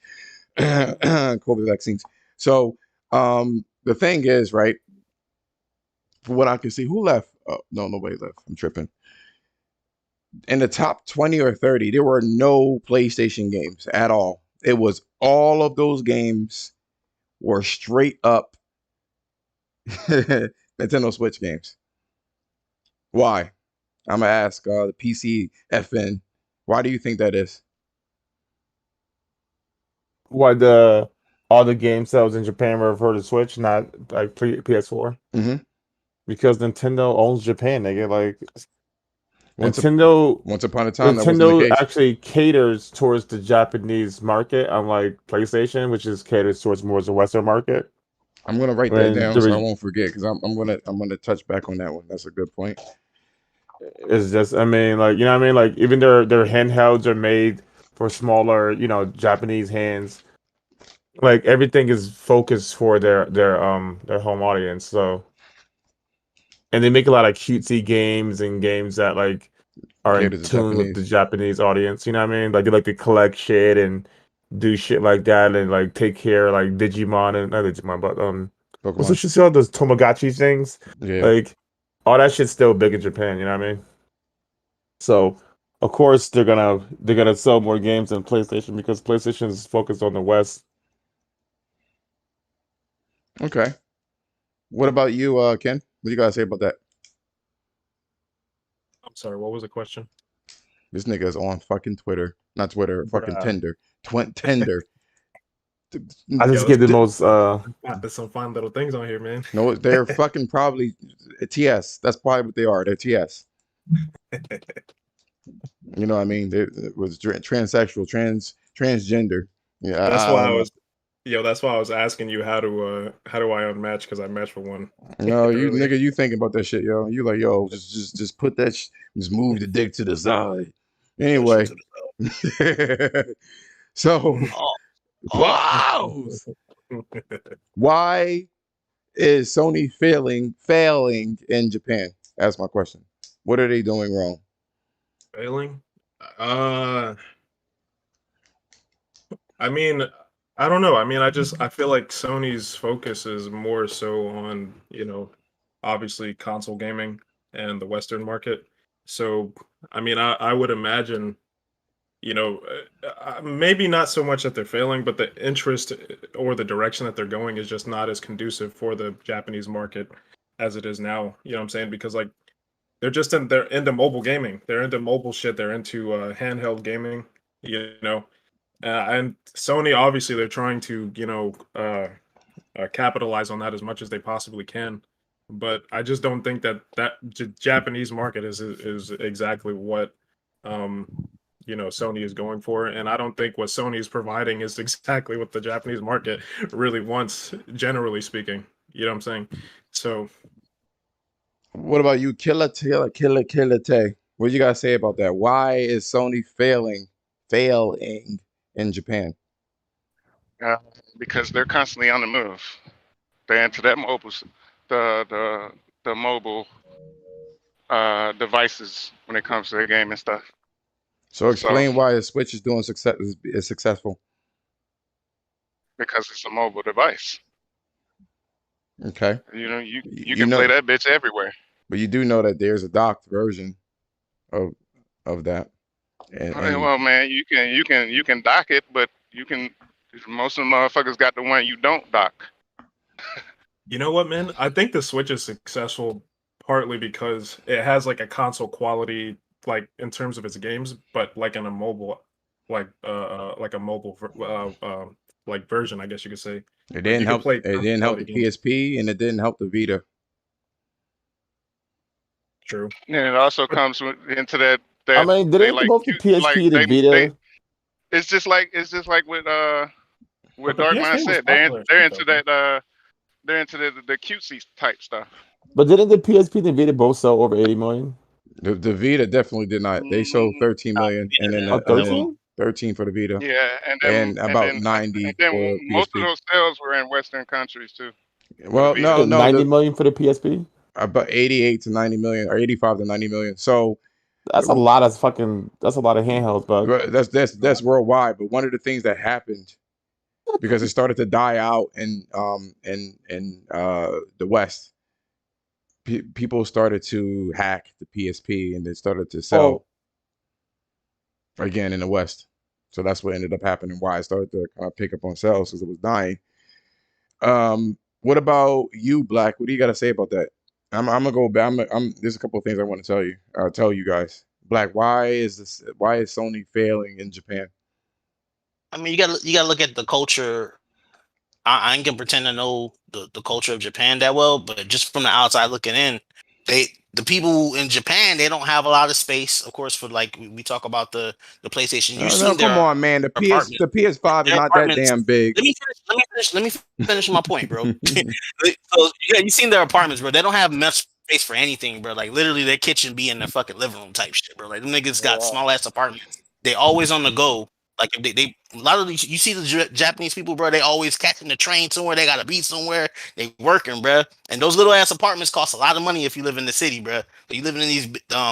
COVID vaccines. So, the thing is, right? For what I can see, who left? Oh, no, nobody left. I'm tripping. In the top 20 or 30, there were no PlayStation games at all. It was all of those games were straight up Nintendo Switch games. Why? I'm going to ask the PC FN. Why do you think that is? Why all the game sales in Japan were for the Switch, not like PS4? Mm-hmm. Because Nintendo owns Japan, nigga. Like Once upon a time, that wasn't the Nintendo case. actually caters towards the Japanese market, unlike PlayStation, which is caters towards more the Western market. I'm gonna write that down so I won't forget, because I'm gonna touch back on that one. That's a good point. It's just, I mean, like, you know what I mean? Like, even their handhelds are made for smaller, Japanese hands. Like, everything is focused for their home audience. So, and they make a lot of cutesy games and games that like are in Cater to tune with the Japanese. Japanese audience. You know what I mean? Like, they like to collect shit and do shit like that and like take care of, like Digimon and not Digimon, but what's the Pokemon. shit called? Those Tamagotchi things. Yeah. Like, all that shit's still big in Japan. You know what I mean? So, of course, they're gonna sell more games than PlayStation because PlayStation is focused on the West. Okay. What about you, Ken? What do you gotta say about that? I'm sorry, what was the question? This nigga is on fucking Twitter, not Twitter, fucking Bruh. Tinder, Tinder. I Yo, just get the most. there's some fun little things on here, man. No, they're fucking probably TS. That's probably what they are. They're TS. You know what I mean? It was transsexual, transgender. Yeah, That's I why don't I know. was, that's why I was asking you how do I unmatch, because I matched for one No, you earlier. nigga, you thinking about that shit, yo. You like, yo, just put that, just move the dick to the side. That shit Anyway, to the so oh, oh. pause. Why is Sony failing in Japan? That's my question. What are they doing wrong? Failing? Uh, I mean, I don't know. I mean, I feel like Sony's focus is more so on, obviously console gaming and the Western market. So, I mean, I would imagine, maybe not so much that they're failing, but the interest or the direction that they're going is just not as conducive for the Japanese market as it is now. You know what I'm saying? Because like they're into mobile gaming. They're into mobile shit. They're into handheld gaming. You know, and Sony, obviously, they're trying to, capitalize on that as much as they possibly can. But I just don't think that Japanese market is exactly what, um, Sony is going for, and I don't think what Sony is providing is exactly what the Japanese market really wants, generally speaking. You know what I'm saying? So What about you, Killer Tay? What you gotta say about that? Why is Sony failing in Japan? uh, because they're constantly on the move. They're into that the mobile devices when it comes to the game and stuff. So So explain why the Switch is doing is successful. because it's a mobile device, Okay, you you can play know, that bitch everywhere. but you do know that there's a docked version of that, and Well, man, you can dock it, but you can. Most of the motherfuckers got the one you don't dock. you know what, man? I think the Switch is successful partly because it has like a console quality, like in terms of its games, but like in a mobile, like a mobile, like version, I guess you could say. it Like didn't you could help. play It console didn't help quality the games. PSP, and it didn't help the Vita. True. And it also But comes into that I that mean, they didn't like both the cute, like PSP and the they. Vita? It's just like with the Dark PSP was Mindset. popular as They're shit, into though, man. that they're into the cutesy type stuff. But didn't the PSP and the Vita both sell over 80 million? The Vita definitely did not. They sold Mm, 13 million, and then Oh, and then 13? 13 for the Vita, yeah, and and about then and 90 then for most of PSP. those sales were in Western countries too for the Well, Vita. no, The no, 90 the million for the PSP? about 88 to 90 million or 85 to 90 million. So That's a lot of fucking. That's a lot of handhelds, bud. that's worldwide. But one of the things that happened because it started to die out in the West, people started to hack the PSP and it started to Oh, sell again in the West. So that's what ended up happening. Why it started to kind of pick up on sales because it was dying. What about you, Black? What do you got to say about that? I'm gonna go back. There's a couple of things I want to tell you. Tell you guys, Black. Why is this? Why is Sony failing in Japan? I mean, you gotta look at the culture. I ain't gonna pretend to know the culture of Japan that well, but just from the outside looking in, the people in Japan, they don't have a lot of space. Of course, for like we talk about the PlayStation. You've No, seen come their on, man. apartments. The PS5 is Their not that apartments. damn big. Let me finish my point, bro. So yeah, you've seen their apartments, bro. They don't have much space for anything, bro. Like literally, their kitchen be in the fucking living room type shit, bro. Like them niggas got Wow. small ass apartments. They always on the go. Like if they a lot of these, you see the Japanese people, bro. They always catching the train somewhere. They gotta be somewhere. They working, bro. And those little ass apartments cost a lot of money if you live in the city, bro. But you living in these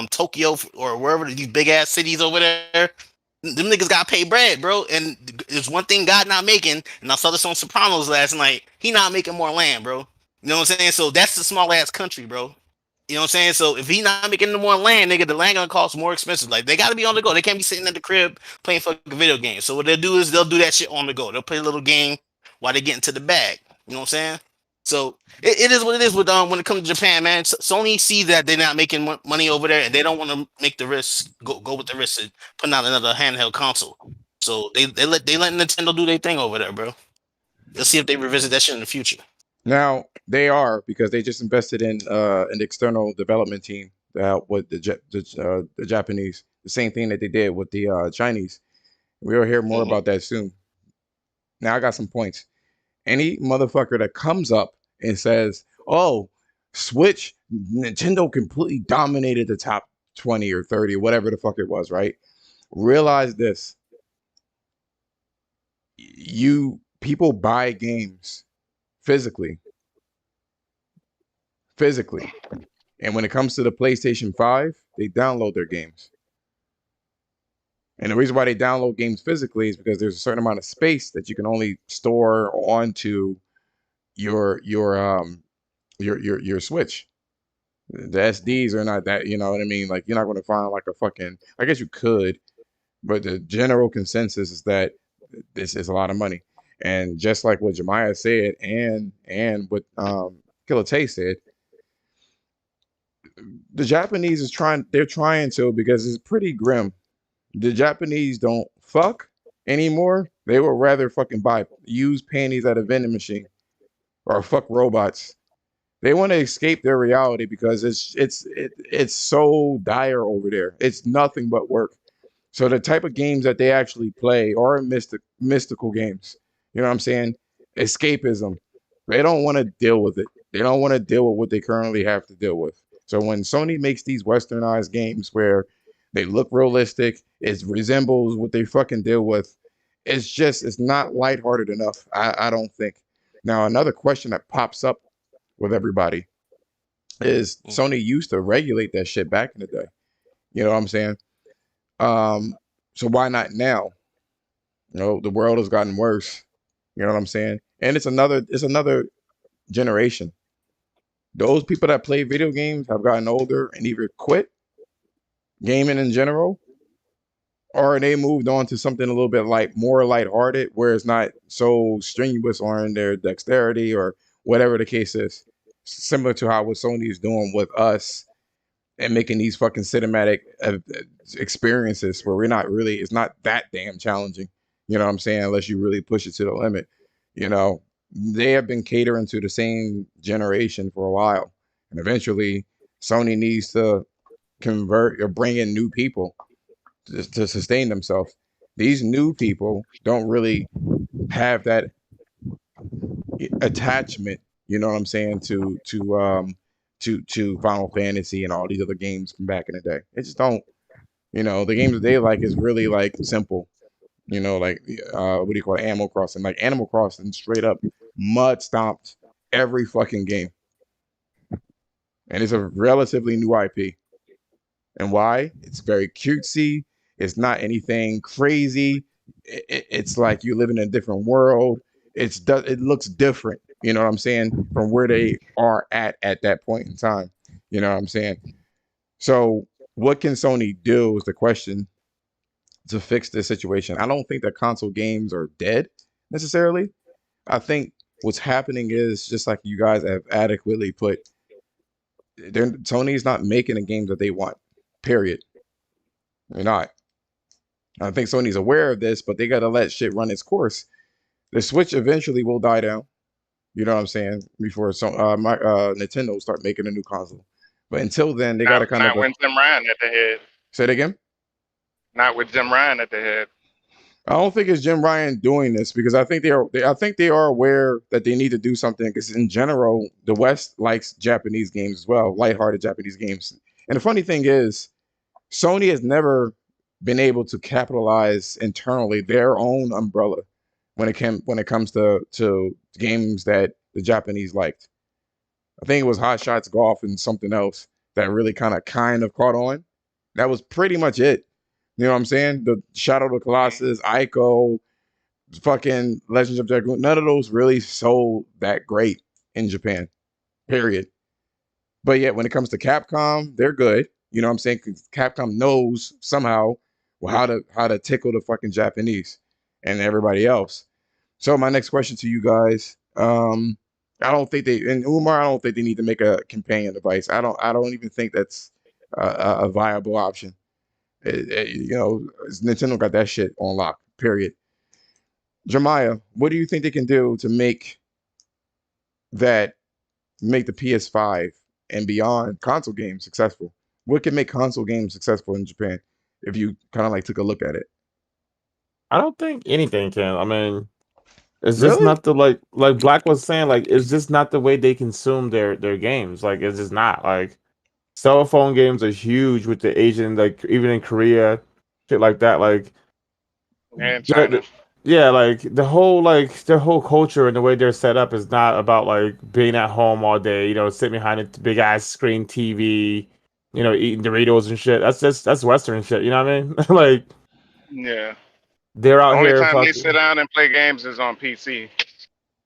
Tokyo or wherever these big ass cities over there. Them niggas got paid bread, bro. And there's one thing God not making, and I saw this on Sopranos last night. He not making more land, bro. You know what I'm saying? So that's the small ass country, bro. You know what I'm saying? So if he not making no more land, nigga, the land gonna cost more expensive. Like they gotta be on the go. They can't be sitting at the crib playing fucking video games. So what they'll do is they'll do that shit on the go. They'll play a little game while they get into the bag. You know what I'm saying? So it is what it is with when it comes to Japan, man. Sony sees that they're not making money over there, and they don't want to make the risk go with the risk of putting out another handheld console. So they let Nintendo do their thing over there, bro. Let's see if they revisit that shit in the future. Now they are, because they just invested in an external development team to help with the Japanese. The same thing that they did with the Chinese. We'll hear more about that soon. Now I got some points. Any motherfucker that comes up and says, "Oh, Switch, Nintendo completely dominated the top 20 or 30, whatever the fuck it was," right? Realize this. People buy games physically. And when it comes to the PlayStation 5, they download their games. And the reason why they download games physically is because there's a certain amount of space that you can only store onto your Switch. The SDs are not that, you know what I mean? Like you're not going to find like a fucking, I guess you could, but the general consensus is that this is a lot of money. And just like what Jemiah said and what Killer Tay said, the Japanese they're trying to, because it's pretty grim. The Japanese don't fuck anymore. They would rather fucking buy used panties at a vending machine or fuck robots. They want to escape their reality because it's so dire over there. It's nothing but work. So the type of games that they actually play are mystical games. You know what I'm saying? Escapism. They don't want to deal with it. They don't want to deal with what they currently have to deal with. So when Sony makes these westernized games where they look realistic, it resembles what they fucking deal with, it's not lighthearted enough. I don't think. Now another question that pops up with everybody is Sony used to regulate that shit back in the day. You know what I'm saying? So why not now? You know, the world has gotten worse. You know what I'm saying? And it's another generation. Those people that play video games have gotten older and either quit gaming in general, or they moved on to something a little bit more lighthearted, where it's not so strenuous on their dexterity or whatever the case is. Similar to how what Sony is doing with us and making these fucking cinematic experiences where it's not that damn challenging. You know what I'm saying? Unless you really push it to the limit. You know, they have been catering to the same generation for a while. And eventually Sony needs to convert or bring in new people to sustain themselves. These new people don't really have that attachment, you know what I'm saying, to Final Fantasy and all these other games from back in the day. It just don't, you know, the games that they like is really like simple, you know, like what do you call it, Animal Crossing. Like Animal Crossing straight up mud stomped every fucking game. And it's a relatively new IP. And why? It's very cutesy. It's not anything crazy. It's like you live in a different world. It looks different. You know what I'm saying? From where they are at that point in time. You know what I'm saying? So what can Sony do is the question to fix this situation. I don't think that console games are dead necessarily. I think what's happening is, just like you guys have adequately put, Sony's not making the games that they want. Period. They're not. I think Sony's aware of this, but they got to let shit run its course. The Switch eventually will die down. You know what I'm saying? Before Nintendo start making a new console. But until then, they got to kind of. Not when Jim Ryan at the head. Say it again? Not with Jim Ryan at the head. I don't think it's Jim Ryan doing this because I think they are aware that they need to do something because in general the West likes Japanese games as well, lighthearted Japanese games. And the funny thing is, Sony has never been able to capitalize internally their own umbrella when it comes to games that the Japanese liked. I think it was Hot Shots Golf and something else that really kind of caught on. That was pretty much it. You know what I'm saying? The Shadow of the Colossus, Ico, fucking Legends of Dragoon, none of those really sold that great in Japan. Period. But yet when it comes to Capcom, they're good. You know what I'm saying? 'Cause Capcom knows somehow how to tickle the fucking Japanese and everybody else. So my next question to you guys, I don't think they and Umar, I don't think they need to make a companion device. I don't even think that's a viable option. Nintendo got that shit on lock. Period. Jemiah, what do you think they can do to that make the PS5 and beyond console games successful? What can make console games successful in Japan? If you kind of like took a look at it, I don't think anything can. I mean, it's just really? not the like Black was saying, like it's just not the way they consume their games. Like it's just not like cell phone games are huge with the Asian, like even in Korea, shit like that. Like And the- China. the- yeah, like their whole culture and the way they're set up is not about like being at home all day, sitting behind a big ass screen TV, eating Doritos and shit. That's Western shit, you know what I mean? Like Yeah. they're out Only here time they sit fucking. down and play games is on PC,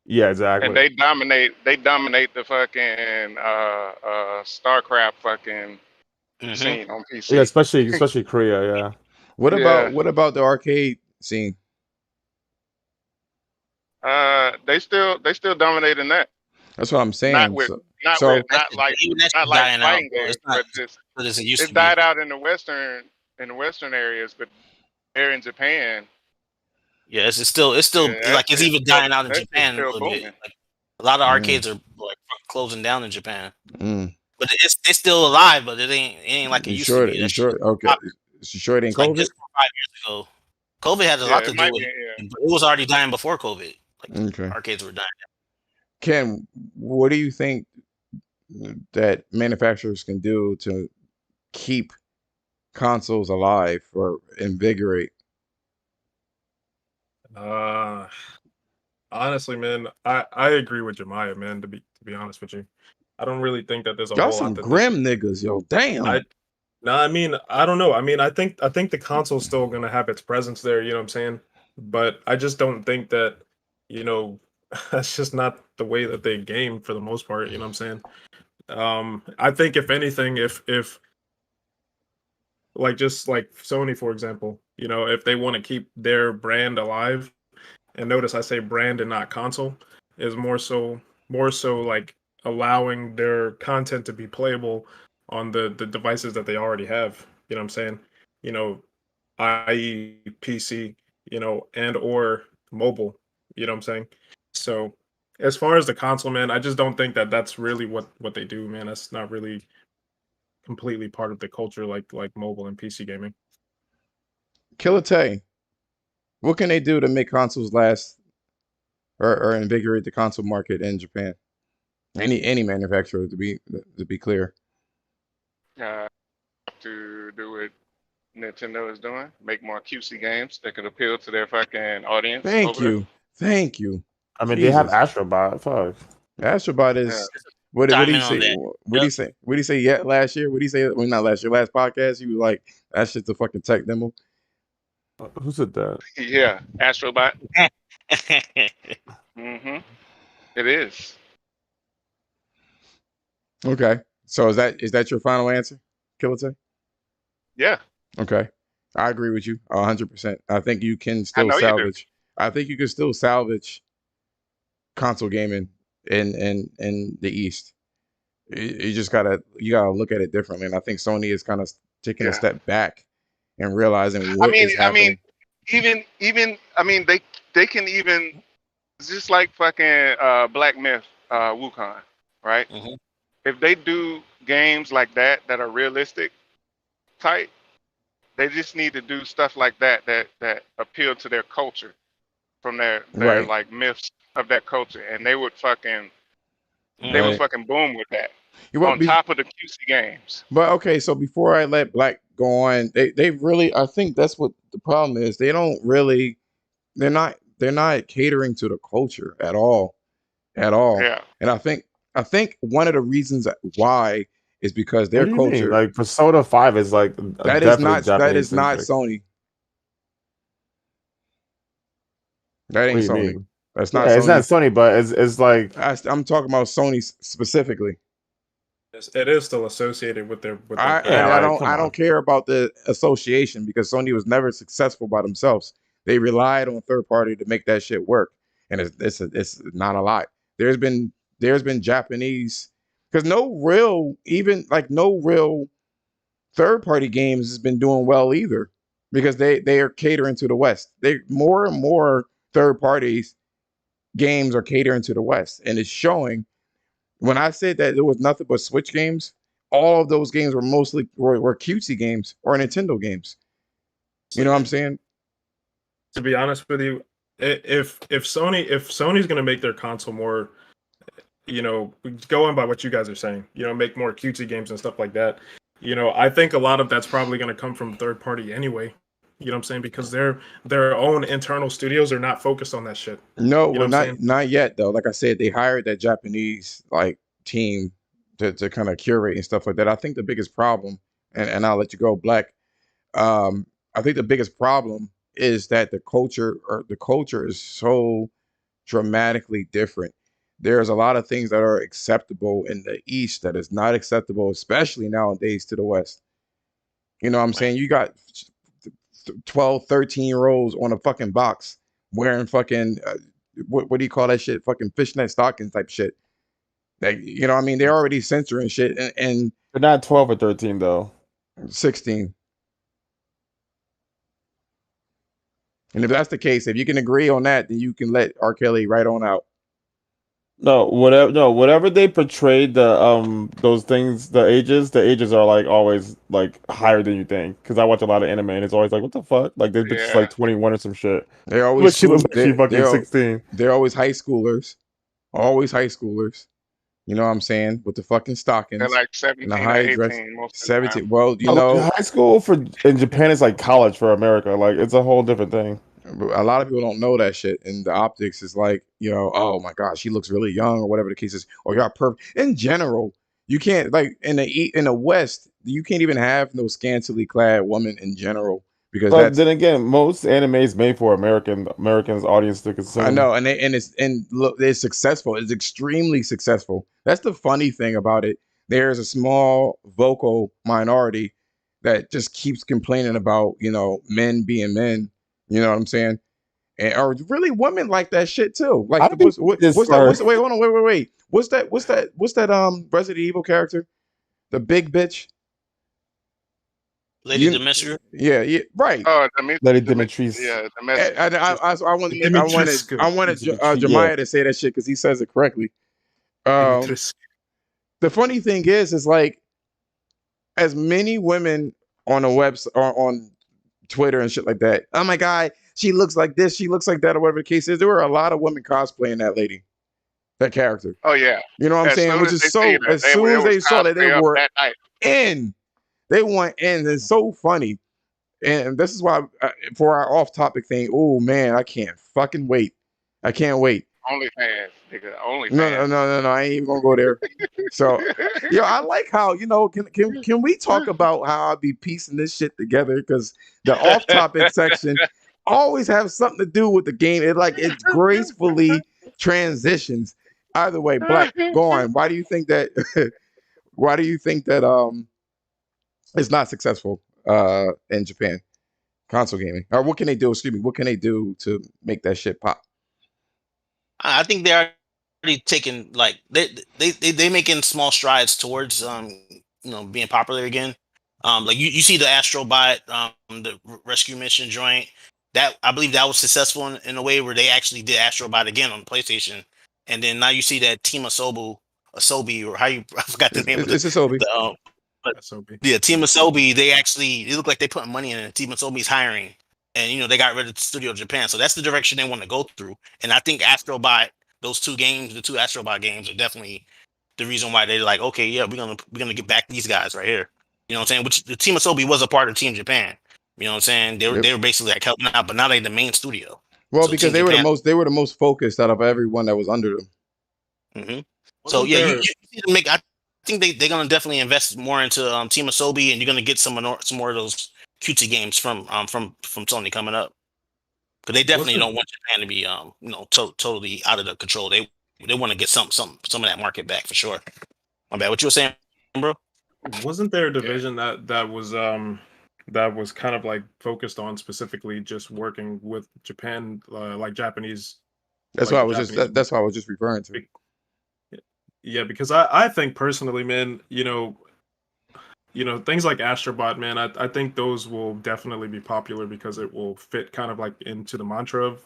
Yeah, and exactly. they dominate. They dominate the fucking StarCraft fucking Mm-hmm. scene on Yeah, PC. especially Korea, yeah. Yeah. What about the arcade scene? They still dominating that. That's what I'm Not saying. with So, not with so Even that not shit's like dying out, fighting bro. games, It's not but just what it used it's to be. died out in the western areas, but there in Japan, Yeah, it's still yeah, like it's even dying out in that shit's Japan a still little bit. booming. Like a lot of mm, arcades are like closing down in Japan, mm. but it's still alive. But it ain't like it You used to sure? be. You That shit sure? was Okay. popular. You sure it ain't It's like COVID? just 5 years ago. COVID had a Yeah, lot it to do might with be. it. Yeah. But it was already dying before COVID. Like Okay. arcades were dying. Ken, what do you think that manufacturers can do to keep consoles alive or invigorate? Uh, honestly, man, I agree with Jemiah, man. To be honest with you, I don't really think that there's a Y'all whole lot some that they grim niggas, yo. Damn. I no, I mean, I don't know. I mean, I think the console's still gonna have its presence there, you know what I'm saying? But I just don't think that, you know, that's just not the way that they game for the most part, you know what I'm saying? I think if anything, if like just like Sony, for example, if they want to keep their brand alive, and notice I say brand and not console, is more so like allowing their content to be playable on the devices that they already have. You know what I'm saying? You know, i.e. PC, and or mobile. You know what I'm saying? So as far as the console, man, I just don't think that that's really what they do, man. That's not really completely part of the culture like mobile and PC gaming. Killer Tay, what can they do to make consoles last or invigorate the console market in Japan? Any manufacturer to be clear. Uh, to do what Nintendo is doing, make more QC games that could appeal to their fucking audience Thank over there. you. Thank you. I mean, they have Jesus. Astrobot. Fuck. Astrobot Yeah. is what did he Chime in on say? that. What did he say? What did he say yet last year? What did he say? Well, not last year, last podcast. He was like, that shit's a fucking tech demo. Who said that? Yeah, Astrobot. Yep. Mm-hmm. It is. Okay. So is that your final answer, Killer Tay? Yeah, Okay. I agree with you 100%. I think you can I still know you do. salvage. I think you can still salvage console gaming in the East. You gotta look at it differently. And I think Sony is kind of taking a Yeah. step back and realizing I what mean, is I mean, happening. even I mean, they can even just like fucking Black Myth, Wukong, right? Mhm. If they do games like that are realistic type, They just need to do stuff like that appeal to their culture from their Right. like myths of that culture, and they would Right. fucking boom with that You what? on top of the QC games. But okay, so before I let Black go on, they really, I think that's what the problem is. They don't really, they're not catering to the culture at all, at all. Yeah, And I think one of the reasons why is because What their do you mean? culture, Like Persona 5 is like definitely that Japanese is not centric. Sony. That What ain't do you Sony. mean? That's not Yeah, it's not Sony. Sony, but it's like I'm talking about Sony specifically. It is still associated with their I yeah, and I brand. like don't come I don't on. care about the association because Sony was never successful by themselves. They relied on third party to make that shit work, and it's not a lot. There's been Japanese because no real third party games has been doing well either because they are catering to the West. They more and more third parties games are catering to the West, and it's showing. When I said that there was nothing but Switch games, all of those games were mostly were cutesy games or Nintendo games. You know what I'm Man, saying? to be honest with you, if Sony's gonna make their console more, going by what you guys are saying, make more cutesy games and stuff like that, I think a lot of that's probably gonna come from third party anyway. You know what I'm saying? Because their own internal studios are not focused on that shit. No, You know well, what I'm saying? not yet though. Like I said, they hired that Japanese like team to kind of curate and stuff like that. I think the biggest problem, and I'll let you go, Black. I think the biggest problem is that the culture is so dramatically different. There's a lot of things that are acceptable in the East that is not acceptable, especially nowadays to the West. You know what I'm Man, saying? You got 12, 13-year olds on a fucking box wearing fucking, what do you call that shit? Fucking fishnet stockings type shit. Like, you know what I mean? They're already censoring shit and they're not 12 or 13 though. 16. And if that's the case, if you can agree on that, then you can let R. Kelly right on out. Whatever they portrayed those things, the ages are like always like higher than you think. Because I watch a lot of anime and it's always like, what the fuck? Like this bitch is yeah. like 21 or some shit. They're always But she looks school. like she's fucking 16. They're always high schoolers. Always high schoolers. You know what I'm saying? With the fucking They're stockings like and the 17 or high dress. 18 most of the time. 17. Well, No, like, high school for in Japan is like college for America. Like it's a whole different thing. a lot of people don't know that shit. And the optics is like, oh my God, she looks really young or whatever the case is. Or you're perfect. In general, you can't, like, in the West, you can't even have no scantily clad woman in general because But that's, then again, most anime is made for Americans audience to I consume. know, and look, it's successful. It's extremely successful. That's the funny thing about it. There's a small vocal minority that just keeps complaining about men being men. You know what I'm saying? And or really women like that shit too. Like I think this what's that? far. Wait, hold on, wait. What's that Resident Evil character? The big bitch. Lady You Demetria. yeah, right. Oh, Lady the Demetrius. yeah, the message. I wanted Dimitrescu. Yeah. Jemiah to say that shit because he says it correctly. Um, Dimitrescu. the funny thing is like as many women on a website or on Twitter and shit like that. Oh my God, she looks like this, she looks like that, or whatever the case is. There were a lot of women cosplaying that lady, that character. Oh yeah. You know what I'm As saying? soon Which as is they see so. that, As soon it as was they saw that, they cosplay up were that night. in. They want in. It's so funny. And this is why for our off-topic thing. Oh man, I can't fucking wait. I can't wait. Only fans, nigga. Only No, no, fans. no, no, no. I ain't even gonna go there. So, I like how can we talk about how I be piecing this shit together? Because the off-topic section always have something to do with the game. It gracefully transitions. Either way, Black, go on. Why do you think that? Why do you think that it's not successful in Japan console gaming? Or what can they do? Excuse me. What can they do to make that shit pop? I think they're already taking like they making small strides towards being popular again. Like you see the Astrobot the rescue mission joint that I believe that was successful in a way where they actually did Astrobot again on PlayStation, and then now you see that Team Asobi or how you I forgot the It's, name of it's, it's Asobi. the SOB. Yeah, Team Asobi, it look like they putting money in it. Team Asobi's hiring. And they got rid of the Studio Japan. So that's the direction they want to go through. And I think Astrobot, those two games, the two Astrobot games are definitely the reason why they're like, okay, yeah, we're gonna get back these guys right here. You know what I'm saying? Which the Team Asobi was a part of Team Japan. You know what I'm saying? They were basically like helping out, but now they're the main studio. Well, So because Team Japan. they were the most focused out of everyone that was under them. Mm-hmm. So yeah, you need to make. I think they're gonna definitely invest more into Team Asobi, and you're gonna get some more of those cutesy games from Sony coming up. Because they definitely don't want Japan to be totally out of the control. They want to get some of that market back for sure. My bad. What you were saying, bro? Wasn't there a division that was kind of like focused on specifically just working with Japan, like Japanese? That's what I was just referring to. Yeah, because I think personally, man, things like Astrobot, man, I think those will definitely be popular because it will fit kind of like into the mantra of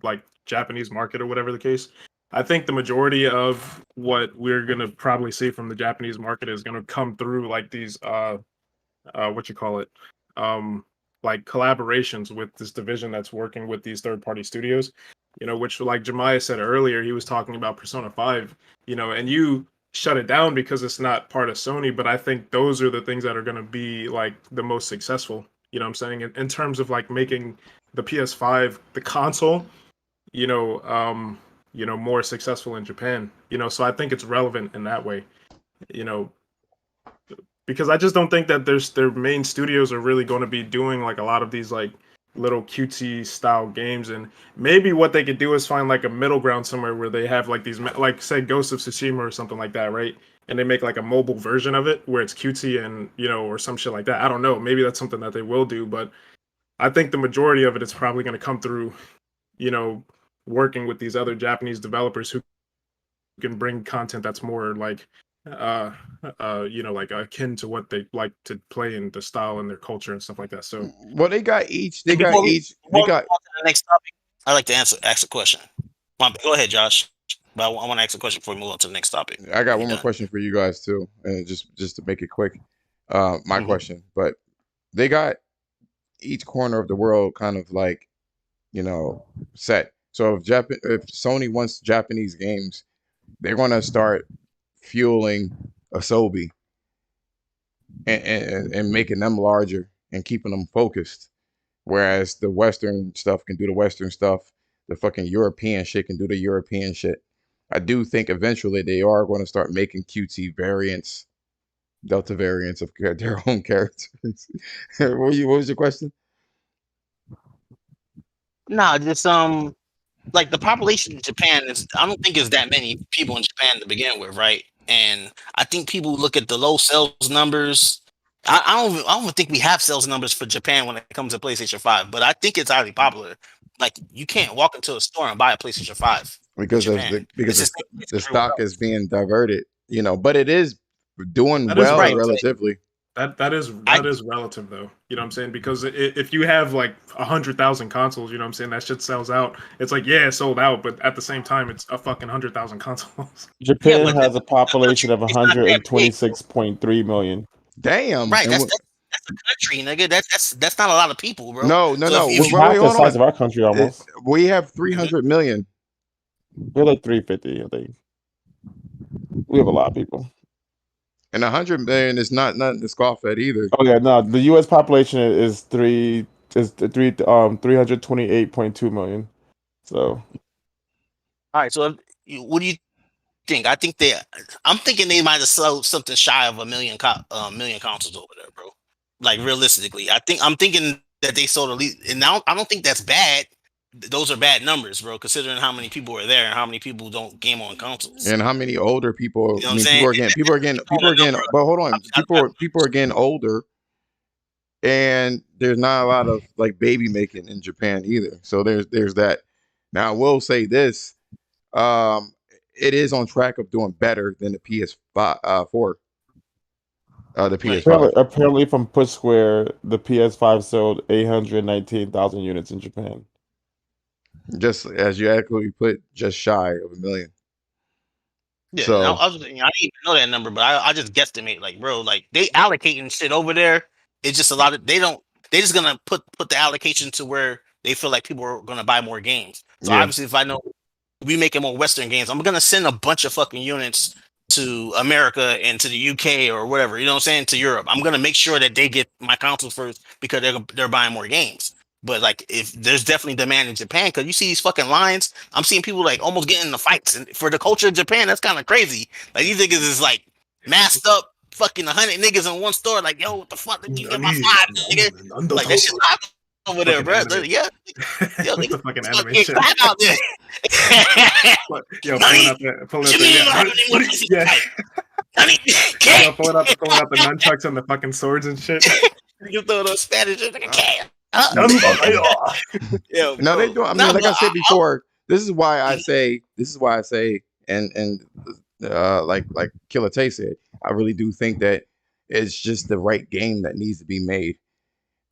like Japanese market or whatever the case. I think the majority of what we're gonna probably see from the Japanese market is gonna come through like these like collaborations with this division that's working with these third-party studios, which like Jemiah said earlier, he was talking about Persona 5, and you shut it down because it's not part of Sony, but I think those are the things that are going to be like the most successful, what I'm saying, in terms of like making the PS5, the console, more successful in Japan, so I think it's relevant in that way, because I just don't think that their main studios are really going to be doing like a lot of these like little cutesy style games, and maybe what they could do is find like a middle ground somewhere where they have like these like say Ghost of Tsushima or something like that, right? And they make like a mobile version of it where it's cutesy and or some shit like that. I don't know. Maybe that's something that they will do, but I think the majority of it is probably going to come through, working with these other Japanese developers who can bring content that's more like like akin to what they like to play in the style and their culture and stuff like that. So well, they got Before we they move got on to the next topic, I'd like to ask a question. Go ahead, Josh. But I want to ask a question before we move on to the next topic. I got one more question for you guys too, and just to make it quick, my question. But they got each corner of the world kind of like set. So if Sony wants Japanese games, they're gonna start fueling Asobi and making them larger and keeping them focused. Whereas the Western stuff can do the Western stuff, the fucking European shit can do the European shit. I do think eventually they are going to start making cutesy variants, Delta variants of their own characters. What was your question? Nah, just like the population in Japan I don't think it's that many people in Japan to begin with, right? And I think people look at the low sales numbers. I don't even think we have sales numbers for Japan when it comes to PlayStation 5, but I think it's highly popular. Like you can't walk into a store and buy a PlayStation 5 because the stock is being diverted, but it is doing that well is relatively. That is relative though. You know what I'm saying? Because if you have like 100,000 consoles, you know what I'm saying, that shit sells out. It's like, yeah, it sold out, but at the same time, it's a fucking 100,000 consoles. Japan has a population of 126.3 million. Damn. Right, that's a country, nigga. That's not a lot of people, bro. No. It's half the size of our country almost. We have 300 million. We're like 350, I think. We have a lot of people. And 100 million is not nothing to scoff at either. Oh yeah, no. The U.S. population is 328.2 million. So, all right. So, what do you think? I'm thinking they might have sold something shy of a million consoles over there, bro. Like realistically, I'm thinking that they sold at least, and now I don't think that's bad. Those are bad numbers, bro, considering how many people are there and how many people don't game on consoles. And how many older people, you know people are getting, but hold on, people are getting older, and there's not a lot of like baby making in Japan either. So there's that. Now I will say this, it is on track of doing better than the PS5, the PS5. Apparently from Push Square, the PS5 sold 819,000 units in Japan. Just as you accurately put, just shy of a million. Yeah, and So I was, I didn't even know that number, but I just guesstimate, like, bro, like they allocating shit over there. It's just a lot of they just gonna put the allocation to where they feel like people are gonna buy more games. So yeah, obviously, if I know we making more Western games, I'm gonna send a bunch of fucking units to America and to the UK or whatever. You know what I'm saying? To Europe, I'm gonna make sure that they get my console first because they're buying more games. But like, if there's definitely demand in Japan, because you see these fucking lines, I'm seeing people like almost getting in the fights, and for the culture of Japan, that's kind of crazy. Like these niggas is like masked up, fucking 100 niggas in one store. Like, yo, what the fuck? Did you get my five, nigga? Like that shit live over there, Fucking bro. anime. Yeah, yo, That's nigga, the fucking it's anime fucking shit. crap out there. Yo, Nani? pulling What out you mean you the don't have any more pieces to yeah, fight? Nani? yo, Can't. pulling out the nunchucks and the fucking swords and shit. You throw those Spanish, like, can't. Yo, no, they bro. do. I Nah, mean, like but I said before, this is why I say, and like Killer Tay said, I really do think that it's just the right game that needs to be made.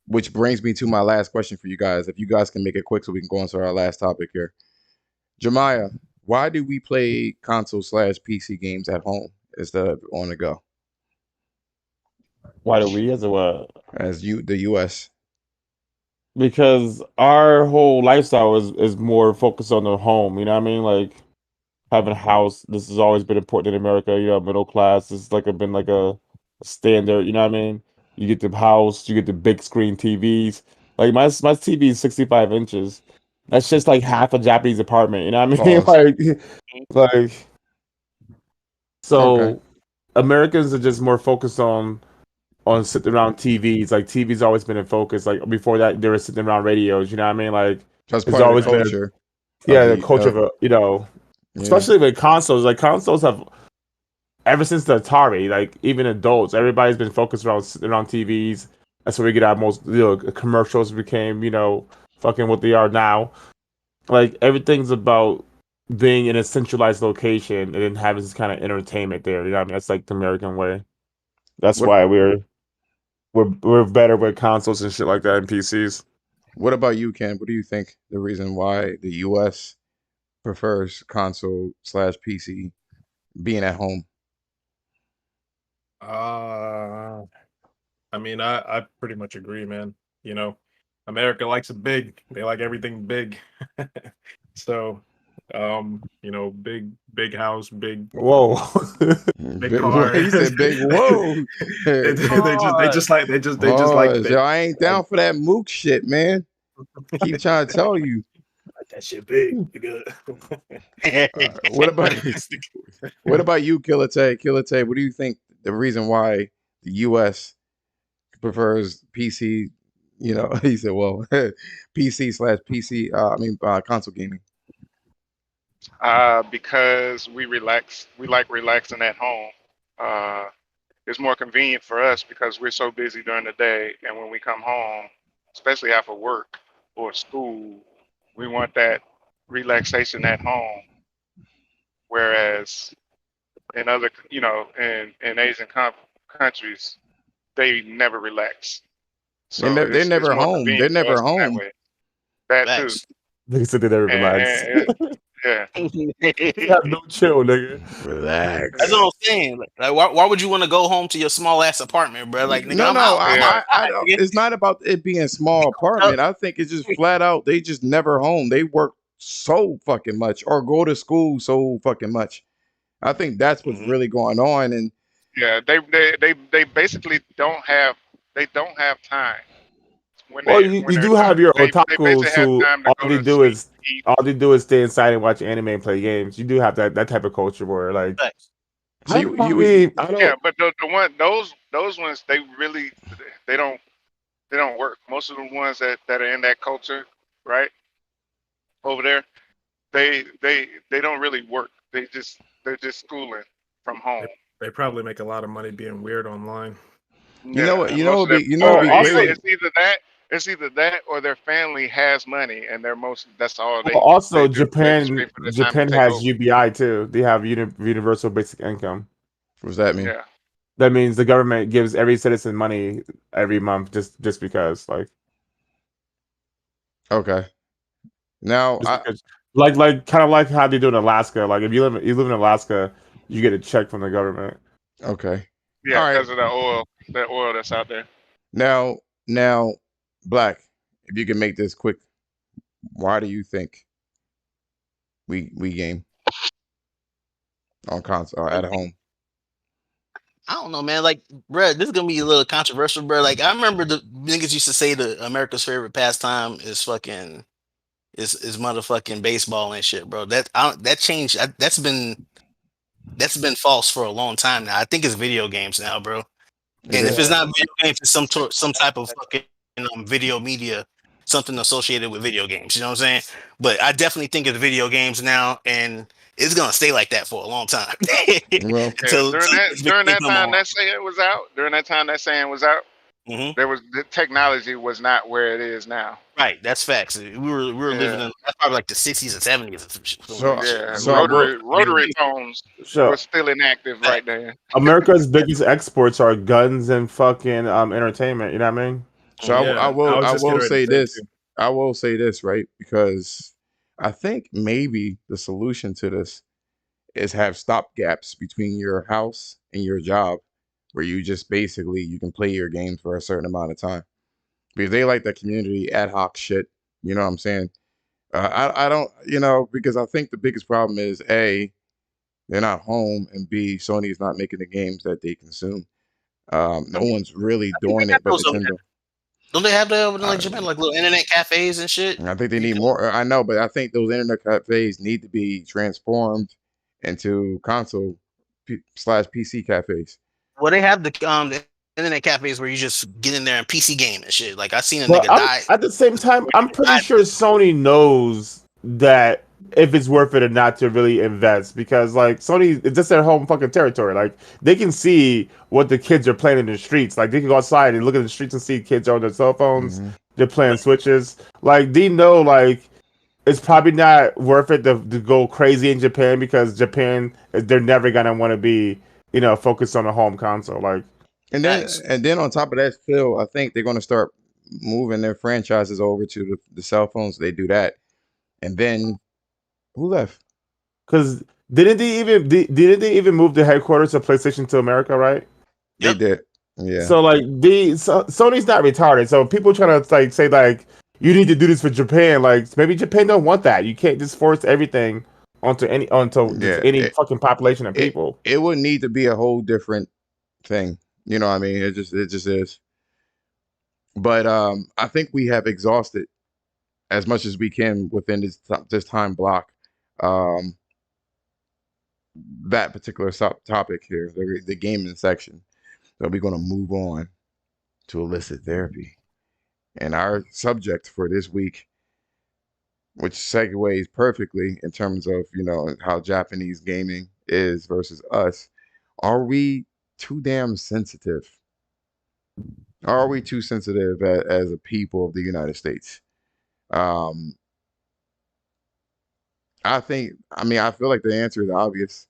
Which brings me to my last question for you guys. If you guys can make it quick, so we can go on to our last topic here. Jemiah, why do we play console/PC games at home instead of on the go Why do we as a what? as the U.S.? Because our whole lifestyle is more focused on the home. You know what I mean? Like having a house. This has always been important in America. You know, middle class. It's like been like a standard. You know what I mean? You get the house. You get the big screen TVs. Like my TV is 65 inches. That's just like half a Japanese apartment. You know what I mean? Pause. Like Okay. so. Americans are just more focused on sitting around TVs. Like TV's always been in focus. Like before that, they were sitting around radios. You know what I mean? Like That's it's part of the always been culture of the culture of a, yeah. especially with consoles. Like consoles have ever since the Atari. Like even adults, everybody's been focused around sitting around TVs. That's where we get our most commercials became. Fucking what they are now. Like everything's about being in a centralized location and then having this kind of entertainment there. You know what I mean? That's like the American way. That's What why we're better with consoles and shit like that and PCs. What about you, Ken? What do you think the reason why the U.S. prefers console/PC being at home? Uh, I mean, I pretty much agree, man. You know, America likes it big. They like everything big. So, big house, Whoa. big What car. he said, big whoa. they just like Yo, I ain't down for that mook shit, man. Keep trying to tell you. like that shit big. Nigga. What about what about you, Killer Tay? Killer Tay, what do you think the reason why the U.S. prefers PC? He said, well, PC/PC. Console gaming. Because we like relaxing at home. Uh, it's more convenient for us because we're so busy during the day, and when we come home, especially after work or school, we want that relaxation at home. Whereas in other, in Asian countries, they never relax. So They're it's never more home. They're convenient for never us in that home. way. That too. Facts. Nigga said they never And, relax. and, and yeah. They have no chill, nigga. That's Relax. what I'm saying. Like why would you want to go home to your small ass apartment, bro? Like, nigga, No, I'm no, out. I, I'm Yeah. I, I outside, don't. nigga. It's not about it being a small apartment. I think it's just flat out. They just never home. They work so fucking much or go to school so fucking much. I think that's what's Mhm. really going on. And Yeah, they basically don't have time when Well, they you when they're do done. have your They otakus basically have who time to go to sleep, eat. all they do is stay inside and watch anime and play games. You do have that type of culture where like Facts. so I Yeah, don't. but the one those ones they don't they don't work. Most of the ones that are in that culture, right over there, they don't really work. They're just schooling from home. They probably make a lot of money being weird online. you know Yeah, what most of their Oh, would be either also crazy. it's either that or their family has money and that's all they also do. They just Japan wait for the time to Japan take has over. UBI too. They have universal basic income. What does that mean? Yeah. That means the government gives every citizen money every month just because Okay. Now like kind of like how they do in Alaska. Like if you live in Alaska, you get a check from the government. Okay. Yeah, All right. because of the oil that's out there. Now, Black. If you can make this quick, why do you think we game on console or at home? I don't know, man. Like, bruh, this is gonna be a little controversial, bruh. Like, I remember the niggas used to say the America's favorite pastime is fucking is motherfucking baseball and shit, bro. That changed. That's been false for a long time now. I think it's video games now, bro. And if it's not video games, it's some type of fucking video media, something associated with video games. You know what I'm saying? But I definitely think it's video games now, and it's gonna stay like that for a long time. Well, Yeah, during that time on. that saying was out, Mhm. there was the technology was not where it is now. Right, that's facts. We were living in that's probably like the 60s and 70s or some shit. Yeah, So I will- rotary phones So were still inactive right there. America's biggest exports are guns and fucking entertainment. You know what I mean? So I will was just getting ready say to say this. too. I will say this, right? Because I think maybe the solution to this is have stop gaps between your house and your job, where you just basically you can play your games for a certain amount of time. Because they like the community ad hoc shit. You know what I'm saying? I don't, because I think the biggest problem is A, they're not home, and B, Sony is not making the games that they consume. No one's really I think doing they got it but those over Nintendo. there. Don't they have that over in like I, Japan, like little internet cafes and shit? I think they You need can- more. I know, but I think those internet cafes need to be transformed into console slash PC cafes. Well, they have the internet cafes where you just get in there and PC game and shit. Like I seen a But nigga die. at the same time, I'm pretty sure Sony knows that if it's worth it or not to really invest, because like Sony, it's just their home fucking territory. Like they can see what the kids are playing in the streets. Like they can go outside and look at the streets and see kids on their cell phones. Mm-hmm. They're playing Switches. Like they know like it's probably not worth it to go crazy in Japan, because Japan, they're never gonna want to be focused on a home console. Like Nice. And then on top of that, Phil, I think they're going to start moving their franchises over to the cell phones. They do that, and then who left? because didn't they even move the headquarters of PlayStation to America, right? They Yep. did. Yeah. So like Sony's not retarded. So people trying to like say like you need to do this for Japan. Like maybe Japan don't want that. You can't just force everything onto Yeah. any fucking population of people. It would need to be a whole different thing. You know what I mean? It just is. But I think we have exhausted as much as we can within this time block. That particular topic here, the gaming section. So we're going to move on to illicit therapy. And our subject for this week, which segues perfectly in terms of, how Japanese gaming is versus us. Are we too damn sensitive? Are we too sensitive as a people of the United States? I feel like the answer is obvious.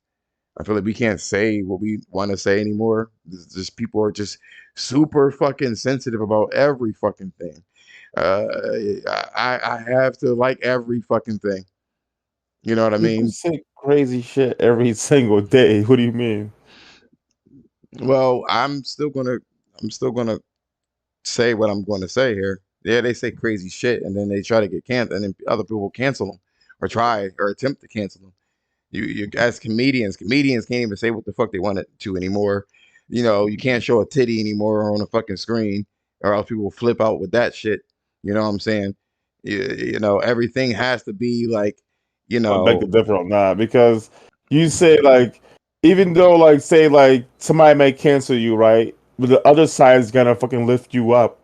I feel like we can't say what we want to say anymore. Just people are just super fucking sensitive about every fucking thing. I have to like every fucking thing. You know what I People mean? say crazy shit every single day. What do you mean? Well, I'm still gonna say what I'm going to say here. Yeah, they say crazy shit, and then they try to get canceled, and then other people cancel them or try or attempt to cancel them. You as comedians can't even say what the fuck they wanted to anymore. You can't show a titty anymore on a fucking screen, or else people will flip out with that shit. You know what I'm saying? Everything has to be like, I beg to differ on that, because you say like, even though like say like somebody may cancel you, right? But the other side is gonna fucking lift you up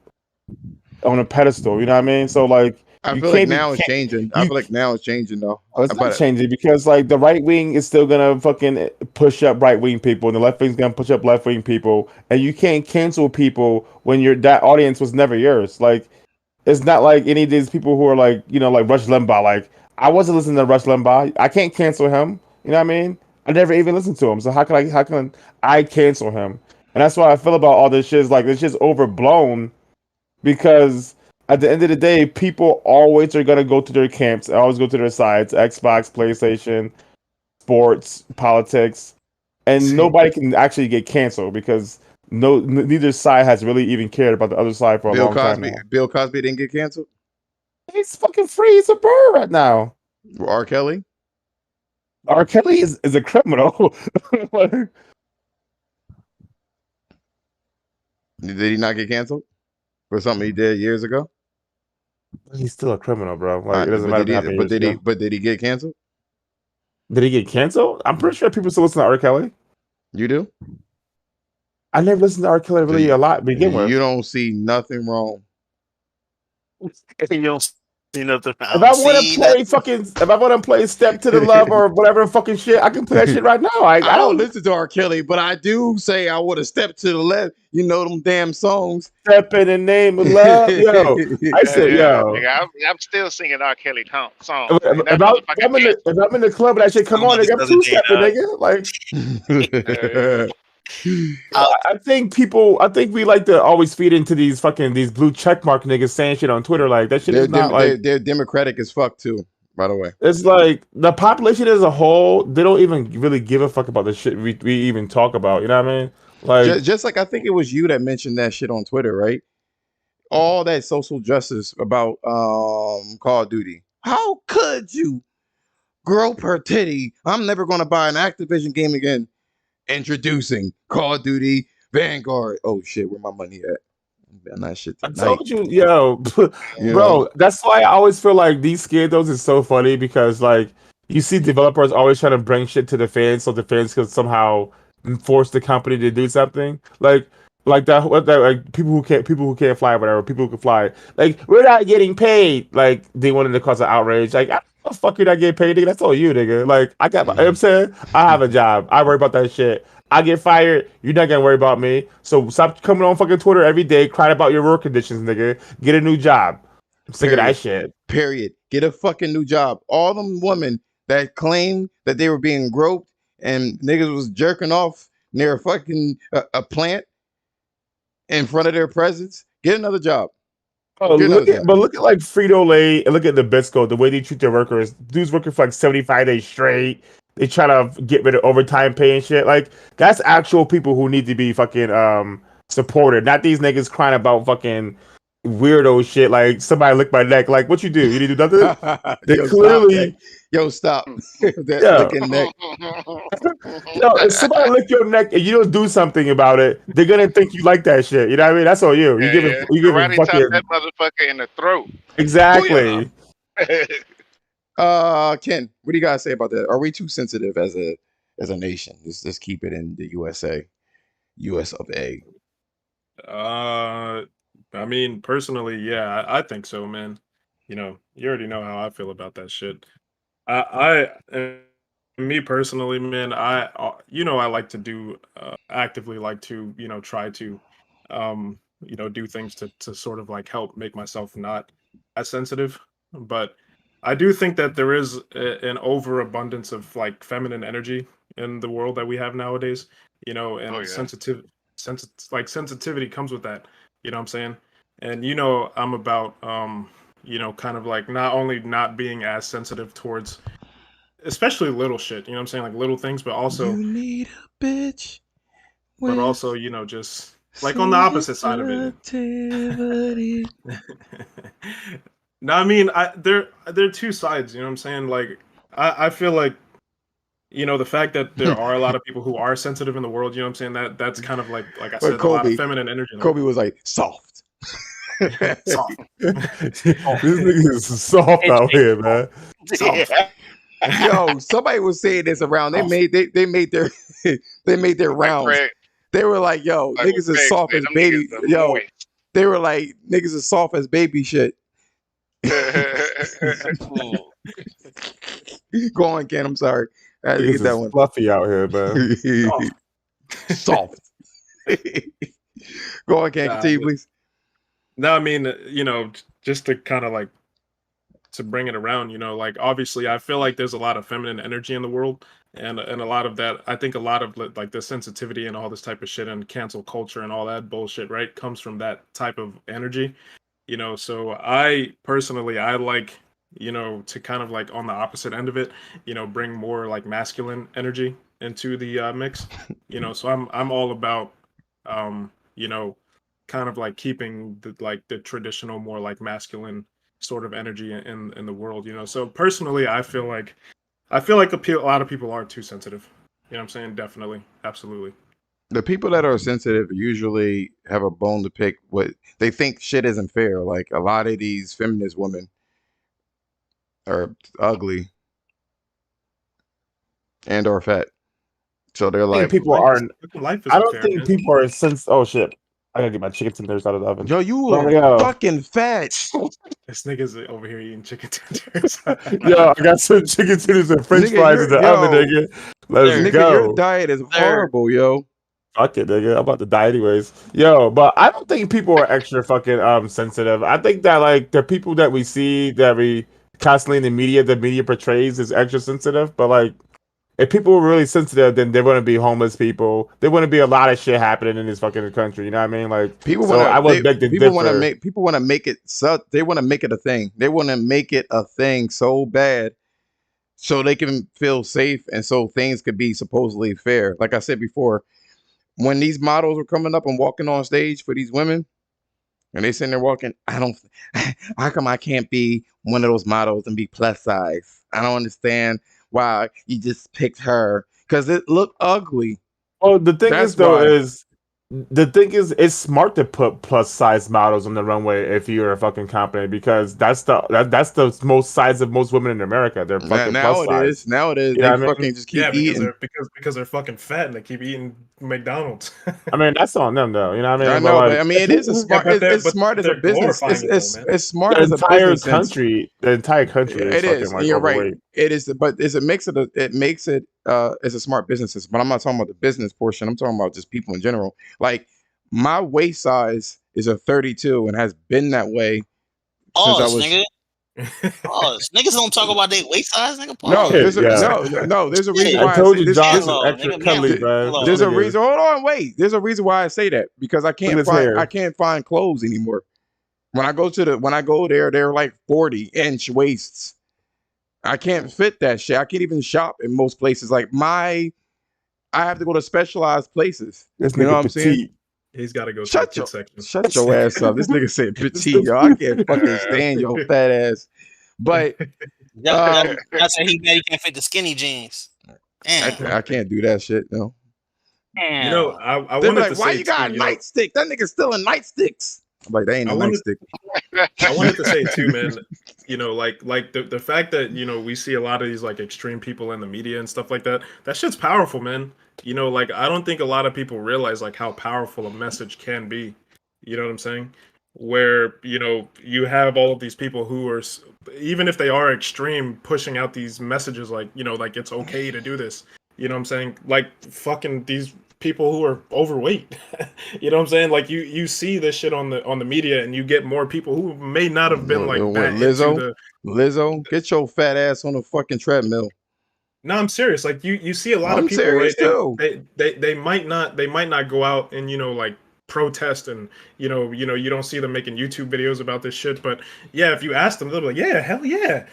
on a pedestal. You know what I mean? So like I you feel like can't be now it's changing. I you. feel like now it's changing though. Oh, it's not But changing, because like the right wing is still gonna fucking push up right wing people, and the left wing's gonna push up left wing people, and you can't cancel people when that audience was never yours. Like it's not like any of these people who are like like Rush Limbaugh. Like I wasn't listening to Rush Limbaugh. I can't cancel him. You know what I mean? I never even listened to him. So how can I cancel him? And that's why I feel about all this shit. Is like it's just overblown, because at the end of the day, people always are gonna go to their camps, always go to their sides: Xbox, PlayStation, sports, politics. and nobody can actually get canceled because neither side has really even cared about the other side for a long time now. Bill Cosby didn't get canceled. He's fucking free. He's a bird right now. R. Kelly. R. Kelly is a criminal. Did he not get canceled for something he did years ago? He's still a criminal, bro. Like it doesn't matter. But did he get canceled? Did he get canceled? I'm pretty sure people still listen to R. Kelly. You do? I never listened to R. Kelly really a lot to begin with. You don't see nothing wrong. You don't see nothing wrong. If I want to play Step to the Love or whatever fucking shit, I can play that shit right now. I don't listen to R. Kelly, but I do say I would have stepped to the left. You know them damn songs. Step in the name of love, yo. I said, yo. I'm still singing R. Kelly songs. If I'm in the club and that shit come on, nigga, I'm two-stepping, nigga. Like, I think we like to always feed into these blue checkmark niggas saying shit on Twitter. Like that shit is not like they're democratic as fuck too. By the way, it's like the population as a whole, they don't even really give a fuck about the shit we even talk about. You know what I mean? Like just like I think it was you that mentioned that shit on Twitter, right? All that social justice about Call of Duty. How could you grope her titty? I'm never gonna buy an Activision game again. Introducing Call of Duty Vanguard. Oh shit, where my money at? And that shit tonight. I told you, yo, bro. That's why I always feel like these scandals is so funny because like you see developers always trying to bring shit to the fans so the fans can somehow force the company to do something. Like people who can't fly, whatever. People who can fly, like we're not getting paid. Like they wanted to cause an outrage. Like the fuck you not getting paid, nigga? That's all you, nigga. Like I got, you know what I'm saying, I have a job. I worry about that shit. I get fired. You're not gonna worry about me. So stop coming on fucking Twitter every day crying about your work conditions, nigga. Get a new job. I'm sick of that shit. Period. Get a fucking new job. All them women that claim that they were being groped and niggas was jerking off near a fucking a plant in front of their presence. Get another job. Oh, look at like Frito-Lay and look at Nabisco, the way they treat their workers. Dudes working for like 75 days straight. They try to get rid of overtime pay and shit. Like that's actual people who need to be fucking supported, not these niggas crying about fucking weirdo shit. Like somebody licked my neck. Like what you do? You didn't do nothing. They clearly. Stop. That licking neck. If somebody lick your neck and you don't do something about it, they're gonna think you like that shit. You know what I mean? That's all you. You give it fucking that motherfucker in the throat. Exactly. Ken, what do you guys say about that? Are we too sensitive as a nation? Let's keep it in the USA, US of A. I mean, personally, yeah, I think so, man. You know, you already know how I feel about that shit. Me personally, man, I like to do actively like to, try to, do things to sort of like help make myself not as sensitive. But I do think that there is an overabundance of like feminine energy in the world that we have nowadays, and sensitivity comes with that, you know what I'm saying? And, I'm about, kind of like not only not being as sensitive towards especially little shit, you know what I'm saying? Like little things, but also you need a bitch. But also, just like on the opposite side of it. No, I mean, there are two sides, you know what I'm saying? Like I feel like the fact that there are a lot of people who are sensitive in the world, you know what I'm saying? That's kind of like I said, a lot of feminine energy. Kobe was like soft. Soft. This nigga is soft out here, man. Soft. Yo, somebody was saying this around. They made their rounds. They were like, "Yo, niggas is soft as baby." Yo, they were like, "Niggas is soft as baby shit." Go on, Ken. I'm sorry. I had to get that one. Fluffy out here, man. Soft. Go on, Ken. Continue, please. No, I mean, just to kind of like to bring it around, like obviously I feel like there's a lot of feminine energy in the world, and a lot of that, I think a lot of like the sensitivity and all this type of shit and cancel culture and all that bullshit, right, comes from that type of energy, so I personally, I like, to kind of like on the opposite end of it, bring more like masculine energy into the mix. So I'm all about you know, kind of like keeping the traditional, more like masculine sort of energy in the world. So personally, I feel like a lot of people are too sensitive. You know what I'm saying? Definitely, absolutely. The people that are sensitive usually have a bone to pick. What they think shit isn't fair. Like a lot of these feminist women are ugly and or fat, so they're I think like, people Life is aren't. life I isn't don't fair, think man. people are since. Oh shit! I gotta get my chicken tenders out of the oven. "Yo, you But, are fucking fat." This nigga's over here eating chicken tenders. yo, I got some chicken tenders and French Nigga, fries in the oven, nigga. Let's Sir. nigga, your go. diet is Sir. horrible, yo. Fuck it, nigga. I'm about to die anyways. Yo, but I don't think people are extra fucking sensitive. I think that like the people that we see that we constantly in the media portrays is extra sensitive. But like if people were really sensitive, then there wouldn't be homeless people. There wouldn't be a lot of shit happening in this fucking country. You know what I mean? Like People so want I to would beg to differ. people want to make it so they want to make it a thing. They want to make it a thing so bad so they can feel safe and so things could be supposedly fair. Like I said before, when these models were coming up and walking on stage for these women and they sitting there walking, I don't how come I can't be one of those models and be plus size? I don't understand why you just picked her cuz it looked ugly. Oh, the thing That's is though why. it's smart to put plus size models on the runway if you're a fucking company because that's the most size of most women in America. They're fucking plus Now it size. is. Now it is. You know They what I mean? fucking just keep Yeah, because eating. they're fucking fat and they keep eating McDonald's. I mean that's on them though. You know what I I mean? But know, but like I mean, it is a Yeah, smart. but they're It's but smart as a they're business. glorifying it though, man. It's smart as a business sense. The entire country is It fucking is, and like you're right. overweight. It is, but it's a mix of the. It makes it. It's a smart business system. But I'm not talking about the business portion. I'm talking about just people in general. Like my waist size is a 32 and has been that way since I Pause, was. nigga. Pause. Niggas don't talk about their waist size, nigga. No, Pause. there's a Yeah. no. There's a reason Shit. I why I told say you this. Josh This is Manlo, extra nigga, cuddly, bro. Manlo. there's a Nigga, reason. Hold on, wait. There's a reason why I say that because I look at can't his find. hair. I can't find clothes anymore. When I go there, they're like 40-inch waists. I can't fit that shit. I can't even shop in most places. I have to go to specialized places. This You know nigga what I'm saying? petite. He's got to go to the kids section. Shut your ass up. This nigga said petite, yo. I can't fucking stand your fat ass. But Y'all say he mad he can't fit the skinny jeans. Damn. I can't do that shit. No. Damn. I They be wanted like, to why say you too, got a nightstick? That nigga's still in nightsticks. I'm like, that ain't I a wanted nightstick. I wanted to say too, man. Like the fact that we see a lot of these like extreme people in the media and stuff like that. That shit's powerful, man. Like I don't think a lot of people realize like how powerful a message can be. You know what I'm saying? Where you have all of these people who are even if they are extreme, pushing out these messages like like it's okay to do this. You know what I'm saying? Like fucking these people who are overweight. You know what I'm saying? Like you see this shit on the media and you get more people who may not have been like What, that into Lizzo? the. Lizzo, get your fat ass on the fucking treadmill. No, I'm serious. Like you see a lot of I'm people, right? serious too. They might not go out and like protest and you don't see them making YouTube videos about this shit, but yeah, if you ask them, they'll be like, yeah, hell yeah,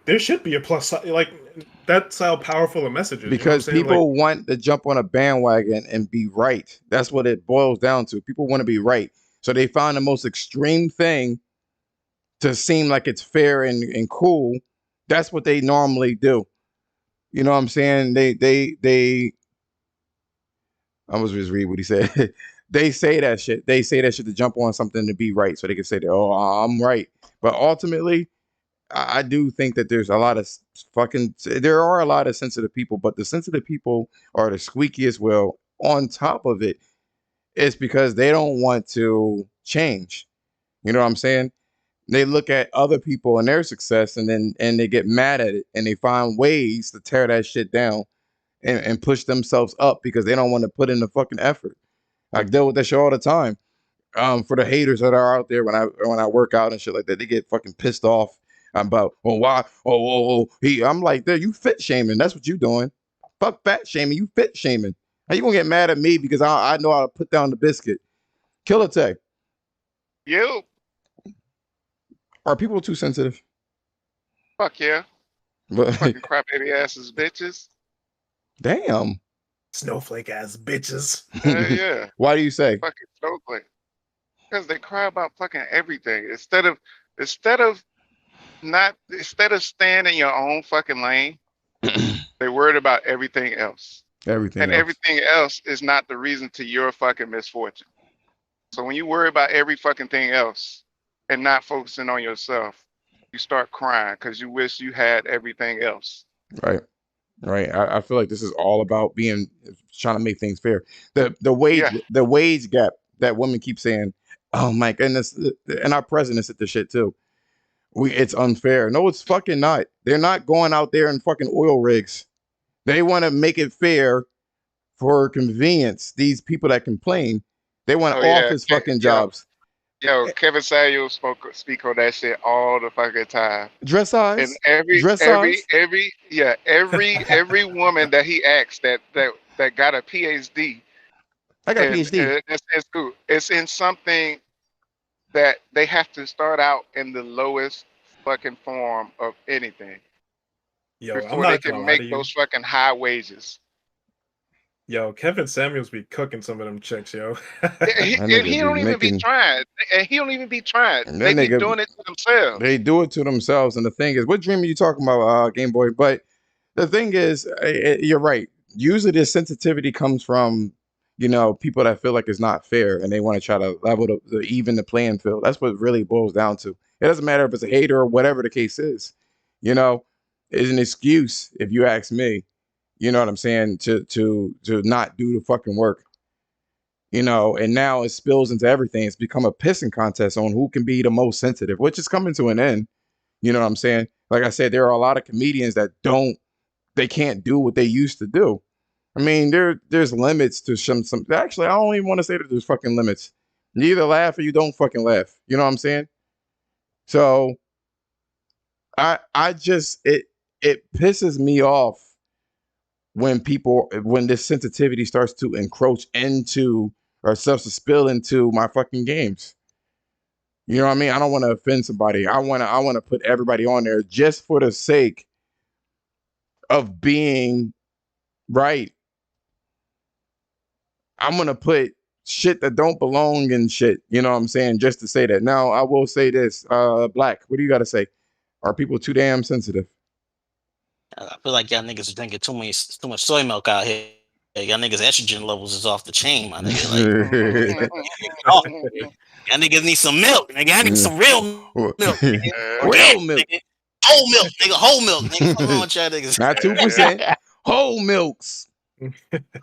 there should be a plus side. Like that's how powerful a message is. You know what I'm Because saying? Like people want to jump on a bandwagon and be right. That's what it boils down to. People want to be right. So they find the most extreme thing to seem like it's fair and cool. That's what they normally do. You know what I'm saying? They I was just read what he said. They say that shit. They say that shit to jump on something to be right. So they can say that, oh, I'm right. But ultimately, I do think that there's a lot of there are a lot of sensitive people, but the sensitive people are the squeakiest wheel. On top of it, it's because they don't want to change. You know what I'm saying? They look at other people and their success and they get mad at it and they find ways to tear that shit down and push themselves up because they don't want to put in the fucking effort. I deal with that shit all the time. For the haters that are out there when I work out and shit like that, they get fucking pissed off about, well, why? I'm like, there, you fit shaming. That's what you doing. Fuck fat shaming. You fit shaming. How you gonna get mad at me because I know how to put down the biscuit? Killer Tech. You Are people too sensitive? fuck yeah, But fucking crap baby asses bitches. Damn. Snowflake ass bitches. Yeah, Why do you say? fucking snowflake. Because they cry about fucking everything instead of staying in your own fucking lane, they worried about everything else. Everything And else. everything else is not the reason to your fucking misfortune. So when you worry about every fucking thing else and not focusing on yourself, you start crying because you wish you had everything else. Right. Right. I feel like this is all about trying to make things fair. Yeah. The wage gap that women keep saying, oh my goodness, and our president said this shit too. It's unfair. No, it's fucking not. They're not going out there in fucking oil rigs. They want to make it fair for convenience. These people that complain, they want Oh yeah. office fucking Yo, jobs. yo, Kevin Samuels speak on that shit all the fucking time. And Dressage. every Dressage. every every yeah, every woman that he asked that got a PhD I got a and PhD. it's in something that they have to start out in the lowest fucking form of anything Yo, I'm before they not gonna can lie make to you. those fucking high wages. Yo, Kevin Samuels be cooking some of them chicks, yo. He, That and nigga he be don't even be making trying. And he don't even be trying. that They be nigga. doing it to themselves. They do it to themselves. And the thing is, what dream are you talking about, Game Boy? But the thing is, you're right. Usually, this sensitivity comes from, people that feel like it's not fair and they want to try to level even the playing field. That's what it really boils down to. It doesn't matter if it's a hater or whatever the case is. It's an excuse if you ask me. You know what I'm saying? To not do the fucking work. And now it spills into everything. It's become a pissing contest on who can be the most sensitive, which is coming to an end. You know what I'm saying? Like I said, there are a lot of comedians that they can't do what they used to do. I mean, there's limits to some. Actually, I don't even want to say that there's fucking limits. You either laugh or you don't fucking laugh. You know what I'm saying? So I just it pisses me off when this sensitivity starts to encroach into or starts to spill into my fucking games. You know what I mean? I don't want to offend somebody. I want to put everybody on there just for the sake of being right. I'm gonna put shit that don't belong in shit. You know what I'm saying? Just to say that. Now I will say this. Black, what do you gotta say? Are people too damn sensitive? I feel like y'all niggas are drinking too much soy milk out here. Y'all niggas estrogen levels is off the chain, my nigga. Like, oh, y'all niggas need some milk, nigga. I need some real milk, nigga. Real Organic, milk. nigga. Whole milk, nigga. Whole milk, nigga. What's wrong with y'all niggas? Not 2%. Whole milks.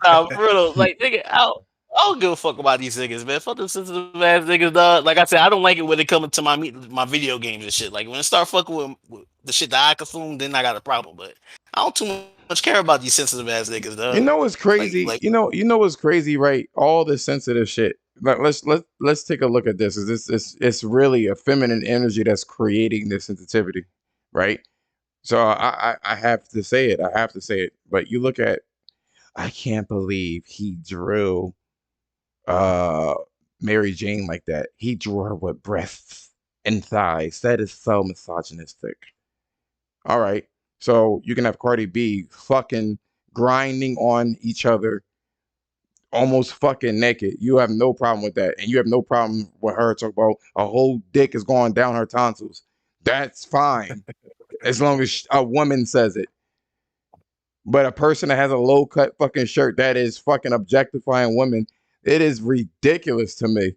Nah, for real, like, nigga, I don't give a fuck about these niggas, man. Fuck them sensitive ass niggas, dog. Like I said, I don't like it when it comes to my video games and shit. Like when it start fucking with the shit that I consume, then I got a problem. But I don't too much care about these sensitive ass niggas, dog. You know what's crazy? Like You know what's crazy, right? All this sensitive shit. Like, let's take a look at this. Is this it's really a feminine energy that's creating this sensitivity, right? So I have to say it. I have to say it. But you look at, I can't believe he drew uh Mary Jane like that. He drew her with breasts and thighs. That is so misogynistic. All right. So you can have Cardi B fucking grinding on each other, almost fucking naked. You have no problem with that. And you have no problem with her talking about a whole dick is going down her tonsils. That's fine. As long as a woman says it. But a person that has a low cut fucking shirt that is fucking objectifying women, it is ridiculous to me.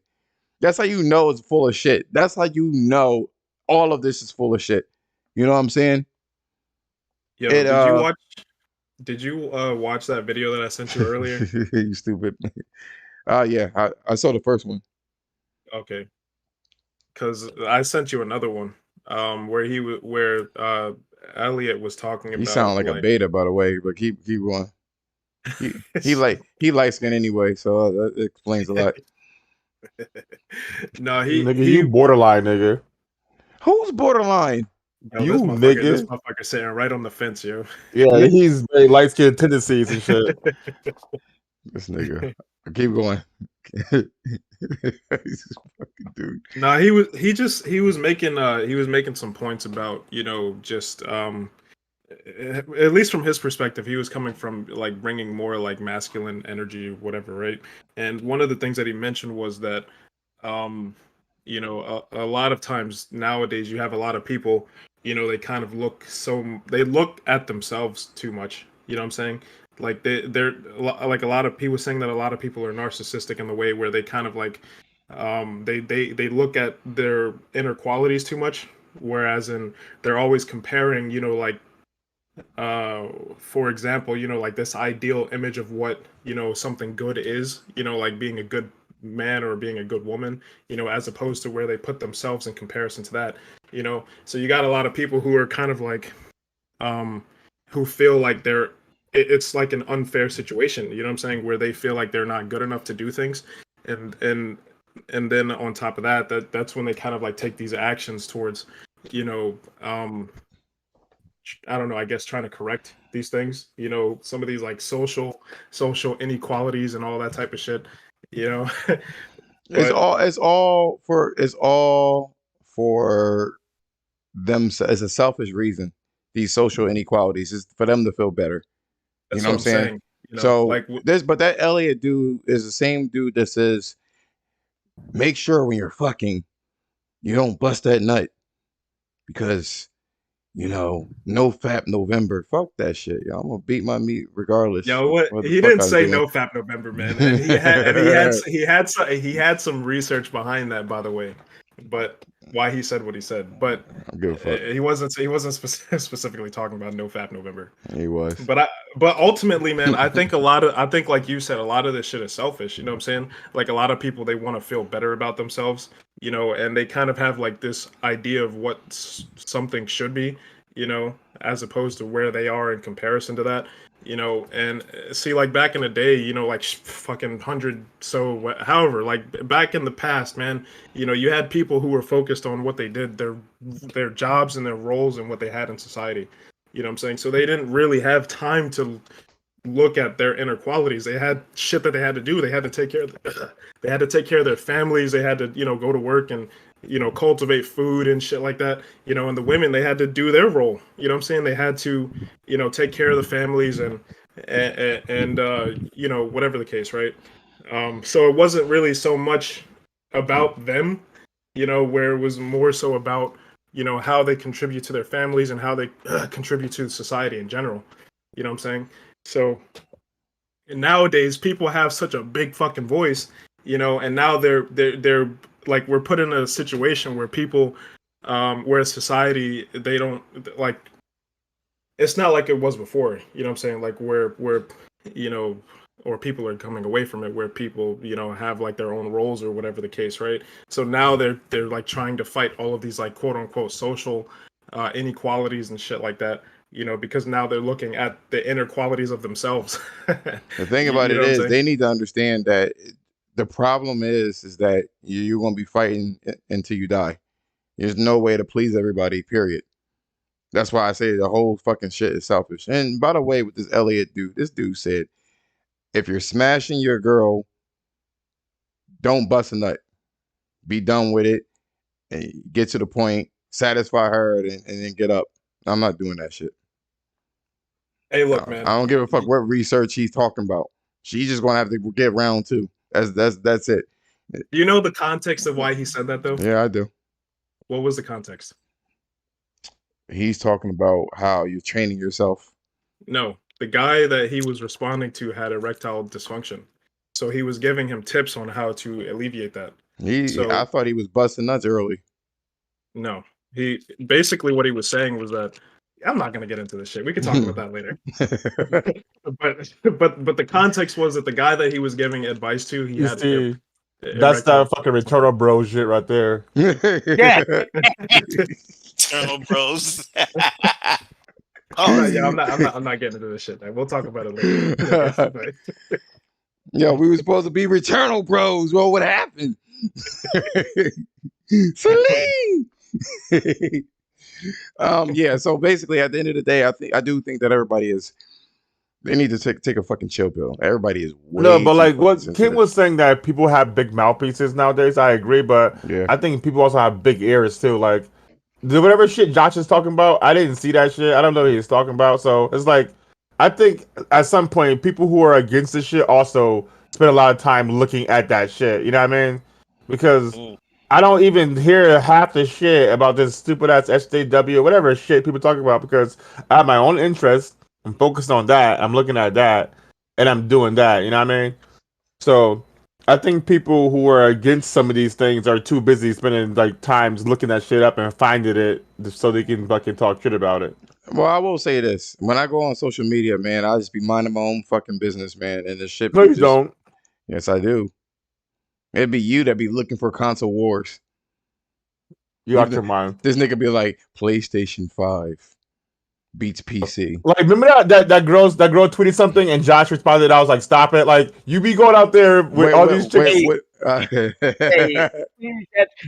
That's how you know it's full of shit. That's how you know all of this is full of shit. You know what I'm saying? Yo, It did you watch that video that I sent you earlier? you stupid. Yeah, I saw the first one. Okay. Cuz I sent you another one where Elliot was talking He sound about like a beta, by the way, but keep going. He light skin anyway, so that explains a lot. No, Nigga, you borderline, nigga. Who's borderline? Yo, You this nigga. motherfucker sitting right on the fence, yo. Yeah, he's very light skinned tendencies and shit. This nigga. Keep going. He's just fucking dude. No, he was making some points about, just at least from his perspective, he was coming from like bringing more like masculine energy, whatever, right? And one of the things that he mentioned was that, a lot of times nowadays you have a lot of people, they kind of they look at themselves too much. You know what I'm saying? Like they're like a lot of people saying that a lot of people are narcissistic in the way where they kind of like, they look at their inner qualities too much, whereas they're always comparing, like for example, like this ideal image of what, something good is, like being a good man or being a good woman, as opposed to where they put themselves in comparison to that, so you got a lot of people who are kind of like, who feel like it's like an unfair situation, you know what I'm saying, where they feel like they're not good enough to do things, and then on top of that's when they kind of like take these actions towards, I don't know, I guess trying to correct these things, some of these like social inequalities and all that type of shit, you know. It's But all for them. It's a selfish reason. These social inequalities is for them to feel better. You that's know what what I'm I'm saying? saying, So like but that Elliot dude is the same dude that says, make sure when you're fucking, you don't bust that nut because no fap November. Fuck that shit, yo. I'm gonna beat my meat regardless yo, what what the he fuck didn't I'm say doing. no fap November, man, and he had some research behind that, by the way, but why he said what he said, but I don't give a fuck. he wasn't specifically talking about no fap November. He was. But ultimately, man, I think like you said, a lot of this shit is selfish. You know what I'm saying? Like a lot of people, they want to feel better about themselves, and they kind of have like this idea of what something should be, as opposed to where they are in comparison to that. And see, like back in the day, like fucking hundred, so however, like back in the past, man, you had people who were focused on what they did, their jobs and their roles and what they had in society. You know what I'm saying? So they didn't really have time to look at their inner qualities. They had shit that they had to do. They had to take care of they had to take care of their families. They had to, go to work and, cultivate food and shit like that. And the women, they had to do their role. You know what I'm saying? They had to, take care of the families and whatever the case, right? So it wasn't really so much about them, where it was more so about, how they contribute to their families and how they contribute to society in general. You know what I'm saying? So nowadays people have such a big fucking voice, and now they're like, we're put in a situation where people, where society, they don't like, it's not like it was before, you know what I'm saying? Like where you know, or people are coming away from it, where people, have like their own roles or whatever the case, right? So now they're like trying to fight all of these like quote unquote social inequalities and shit like that, because now they're looking at the inner qualities of themselves. The thing You about it know what I'm is, saying? they need to understand that the problem is that you're going to be fighting until you die. There's no way to please everybody, period. That's why I say the whole fucking shit is selfish. And by the way, with this Elliot dude, this dude said, if you're smashing your girl, don't bust a nut. Be done with it and get to the point, satisfy her, and then get up. I'm not doing that shit. Hey, look, I man. don't give a fuck what research he's talking about. She's just gonna have to get round two. That's it. Do you know the context of why he said that, though? Yeah, I do. What was the context? He's talking about how you're training yourself. No, the guy that he was responding to had erectile dysfunction, so he was giving him tips on how to alleviate that. I So thought he was busting nuts early. no, he basically, what he was saying was that, I'm not gonna get into this shit. We can talk about that later. But the context was that the guy that he was giving advice to, he You had see, that's erectile that fucking Returnal Bro shit right there. Yeah. Eternal bros. Yeah, I'm not getting into this shit, man. We'll talk about it later. Yo, we were supposed to be Returnal Bros. Well, what happened? Celine. Yeah. So basically, at the end of the day, I do think that they need to take a fucking chill pill. Everybody is way No, but too like fucking what Kim sensitive. was saying, that people have big mouthpieces nowadays. I agree, but Yeah. I think people also have big ears too. Like whatever shit Josh is talking about, I didn't see that shit. I don't know what he's talking about. So it's like, I think at some point, people who are against this shit also spend a lot of time looking at that shit. You know what I mean? Because I don't even hear half the shit about this stupid ass SJW or whatever shit people talk about because I have my own interest. I'm focused on that. I'm looking at that, and I'm doing that. You know what I mean? So I think people who are against some of these things are too busy spending like times looking that shit up and finding it so they can fucking talk shit about it. Well, I will say this: when I go on social media, man, I just be minding my own fucking business, man, and the shit No, be you just. don't. Yes, I do. It'd be you that be looking for console wars. You out your mind. This nigga be like, PlayStation 5 beats PC. Like, remember that girl tweeted something and Josh responded. I was like, stop it! Like, you be going out there with all these chicks. Hey,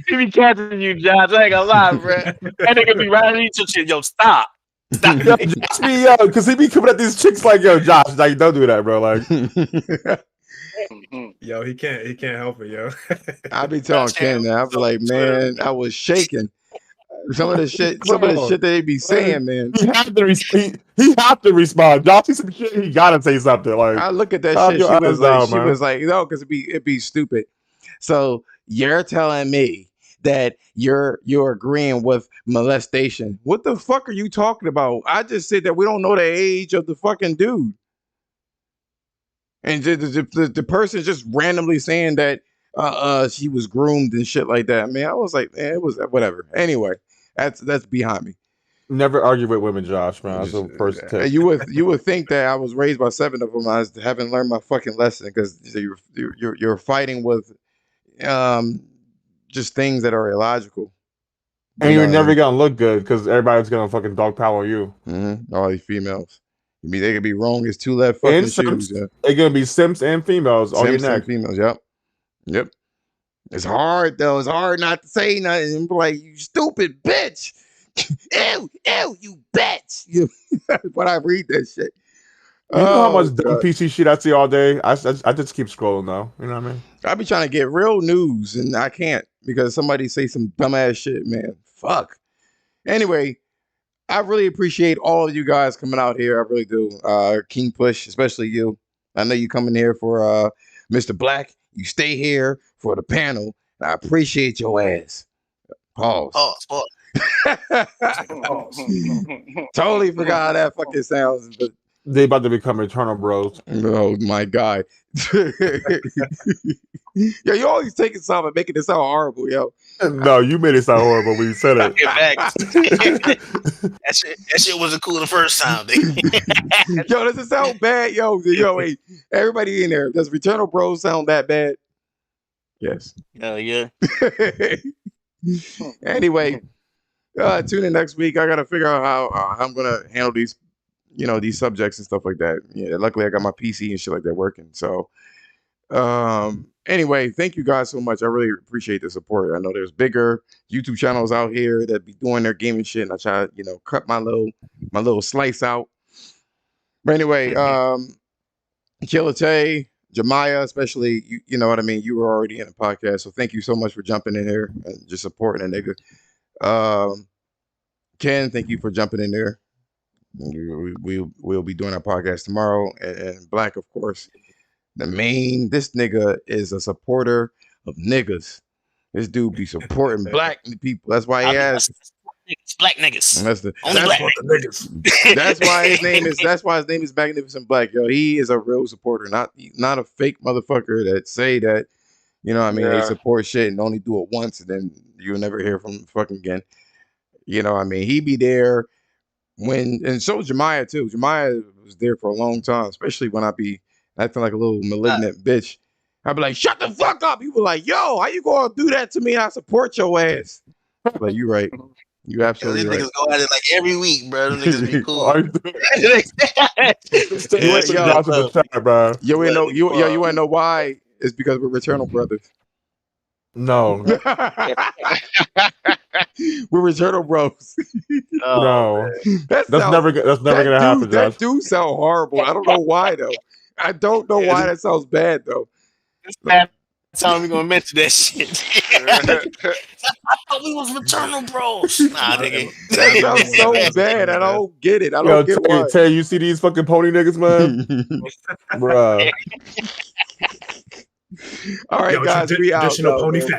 he be catching you, Josh. I ain't gonna lie, bro. That nigga be writing each shit. Yo, stop. Stop. Yo, Josh be because he be coming at these chicks like, yo, Josh, like, don't do that, bro. Like, Yo, he can't help it, yo. I be telling Ken that I be like, man, I was shaking. Some of the shit that they be saying, man. He have to respond. Josh see some shit, he gotta say something. Like, I look at that shit. She was like, no, because it'd be stupid. So you're telling me that you're agreeing with molestation? What the fuck are you talking about? I just said that we don't know the age of the fucking dude, and the person just randomly saying that she was groomed and shit like that. Man, I was like, man, it was whatever. Anyway, that's behind me. Never argue with women, Josh, man. That's the first tip. You would think that I was raised by 7 of them. I haven't learned my fucking lesson because you're fighting with just things that are illogical. And you're never gonna look good because everybody's gonna fucking dogpile you. Mm-hmm. All these females. I mean, they could be wrong as 2 left fucking shoes. Yeah. They're gonna be simps and females on your neck. Females, yep. It's hard though. It's hard not to say nothing and be like, you stupid bitch. Ew, you bitch. When I read that shit. You know how much dumb PC shit I see all day? I just keep scrolling though. You know what I mean? I be trying to get real news and I can't because somebody say some dumbass shit, man. Fuck. Anyway, I really appreciate all of you guys coming out here. I really do. King Push, especially you. I know you coming here for Mr. Black. You stay here for the panel. I appreciate your ass. Pause. Oh. Totally forgot how that fucking sounds. But they about to become eternal bros. Oh my god. Yo, you always taking something and making it sound horrible, yo. No, you made it sound horrible when you said it. that shit wasn't cool the first time. Yo, does it sound bad? Yo, hey, everybody in there, does Returnal Bros sound that bad? Yes. Yeah. Anyway, tune in next week. I gotta figure out how I'm gonna handle these, these subjects and stuff like that. Yeah, luckily I got my PC and shit like that working. So, anyway, thank you guys so much. I really appreciate the support. I know there's bigger YouTube channels out here that be doing their gaming shit, and I try to, cut my little slice out. But anyway, Killer Tay, Jemiah, especially, you know what I mean. You were already in the podcast, so thank you so much for jumping in here and just supporting a nigga. Ken, thank you for jumping in there. We'll be doing our podcast tomorrow, and Black, of course. This nigga is a supporter of niggas. This dude be supporting black people. That's why he has black niggas. That's why his name is Magnificent Black. Yo, he is a real supporter, not a fake motherfucker that say that, they support shit and only do it once and then you'll never hear from him fucking again. He be there and so Jemiah too. Jemiah was there for a long time, especially when I be acting like a little malignant bitch. I'd be like, shut the fuck up. You were like, yo, how you gonna do that to me? I support your ass. Like, you right. You absolutely right. Niggas go at it like every week, bro. Them niggas be cool. You wanna know why? It's because we're Returnal brothers. No. We're Returnal bros. No. That's never gonna happen, Josh. That do sound horrible. I don't know why though. I don't know why that sounds bad though. time we gonna mention that shit. I thought we was fraternal bros. Nah, nigga. That sounds so bad. I don't get it. I Yo, don't get why. Tay, you see these fucking pony niggas, man? Bruh. All right, Yo, guys, we out. traditional though, pony man.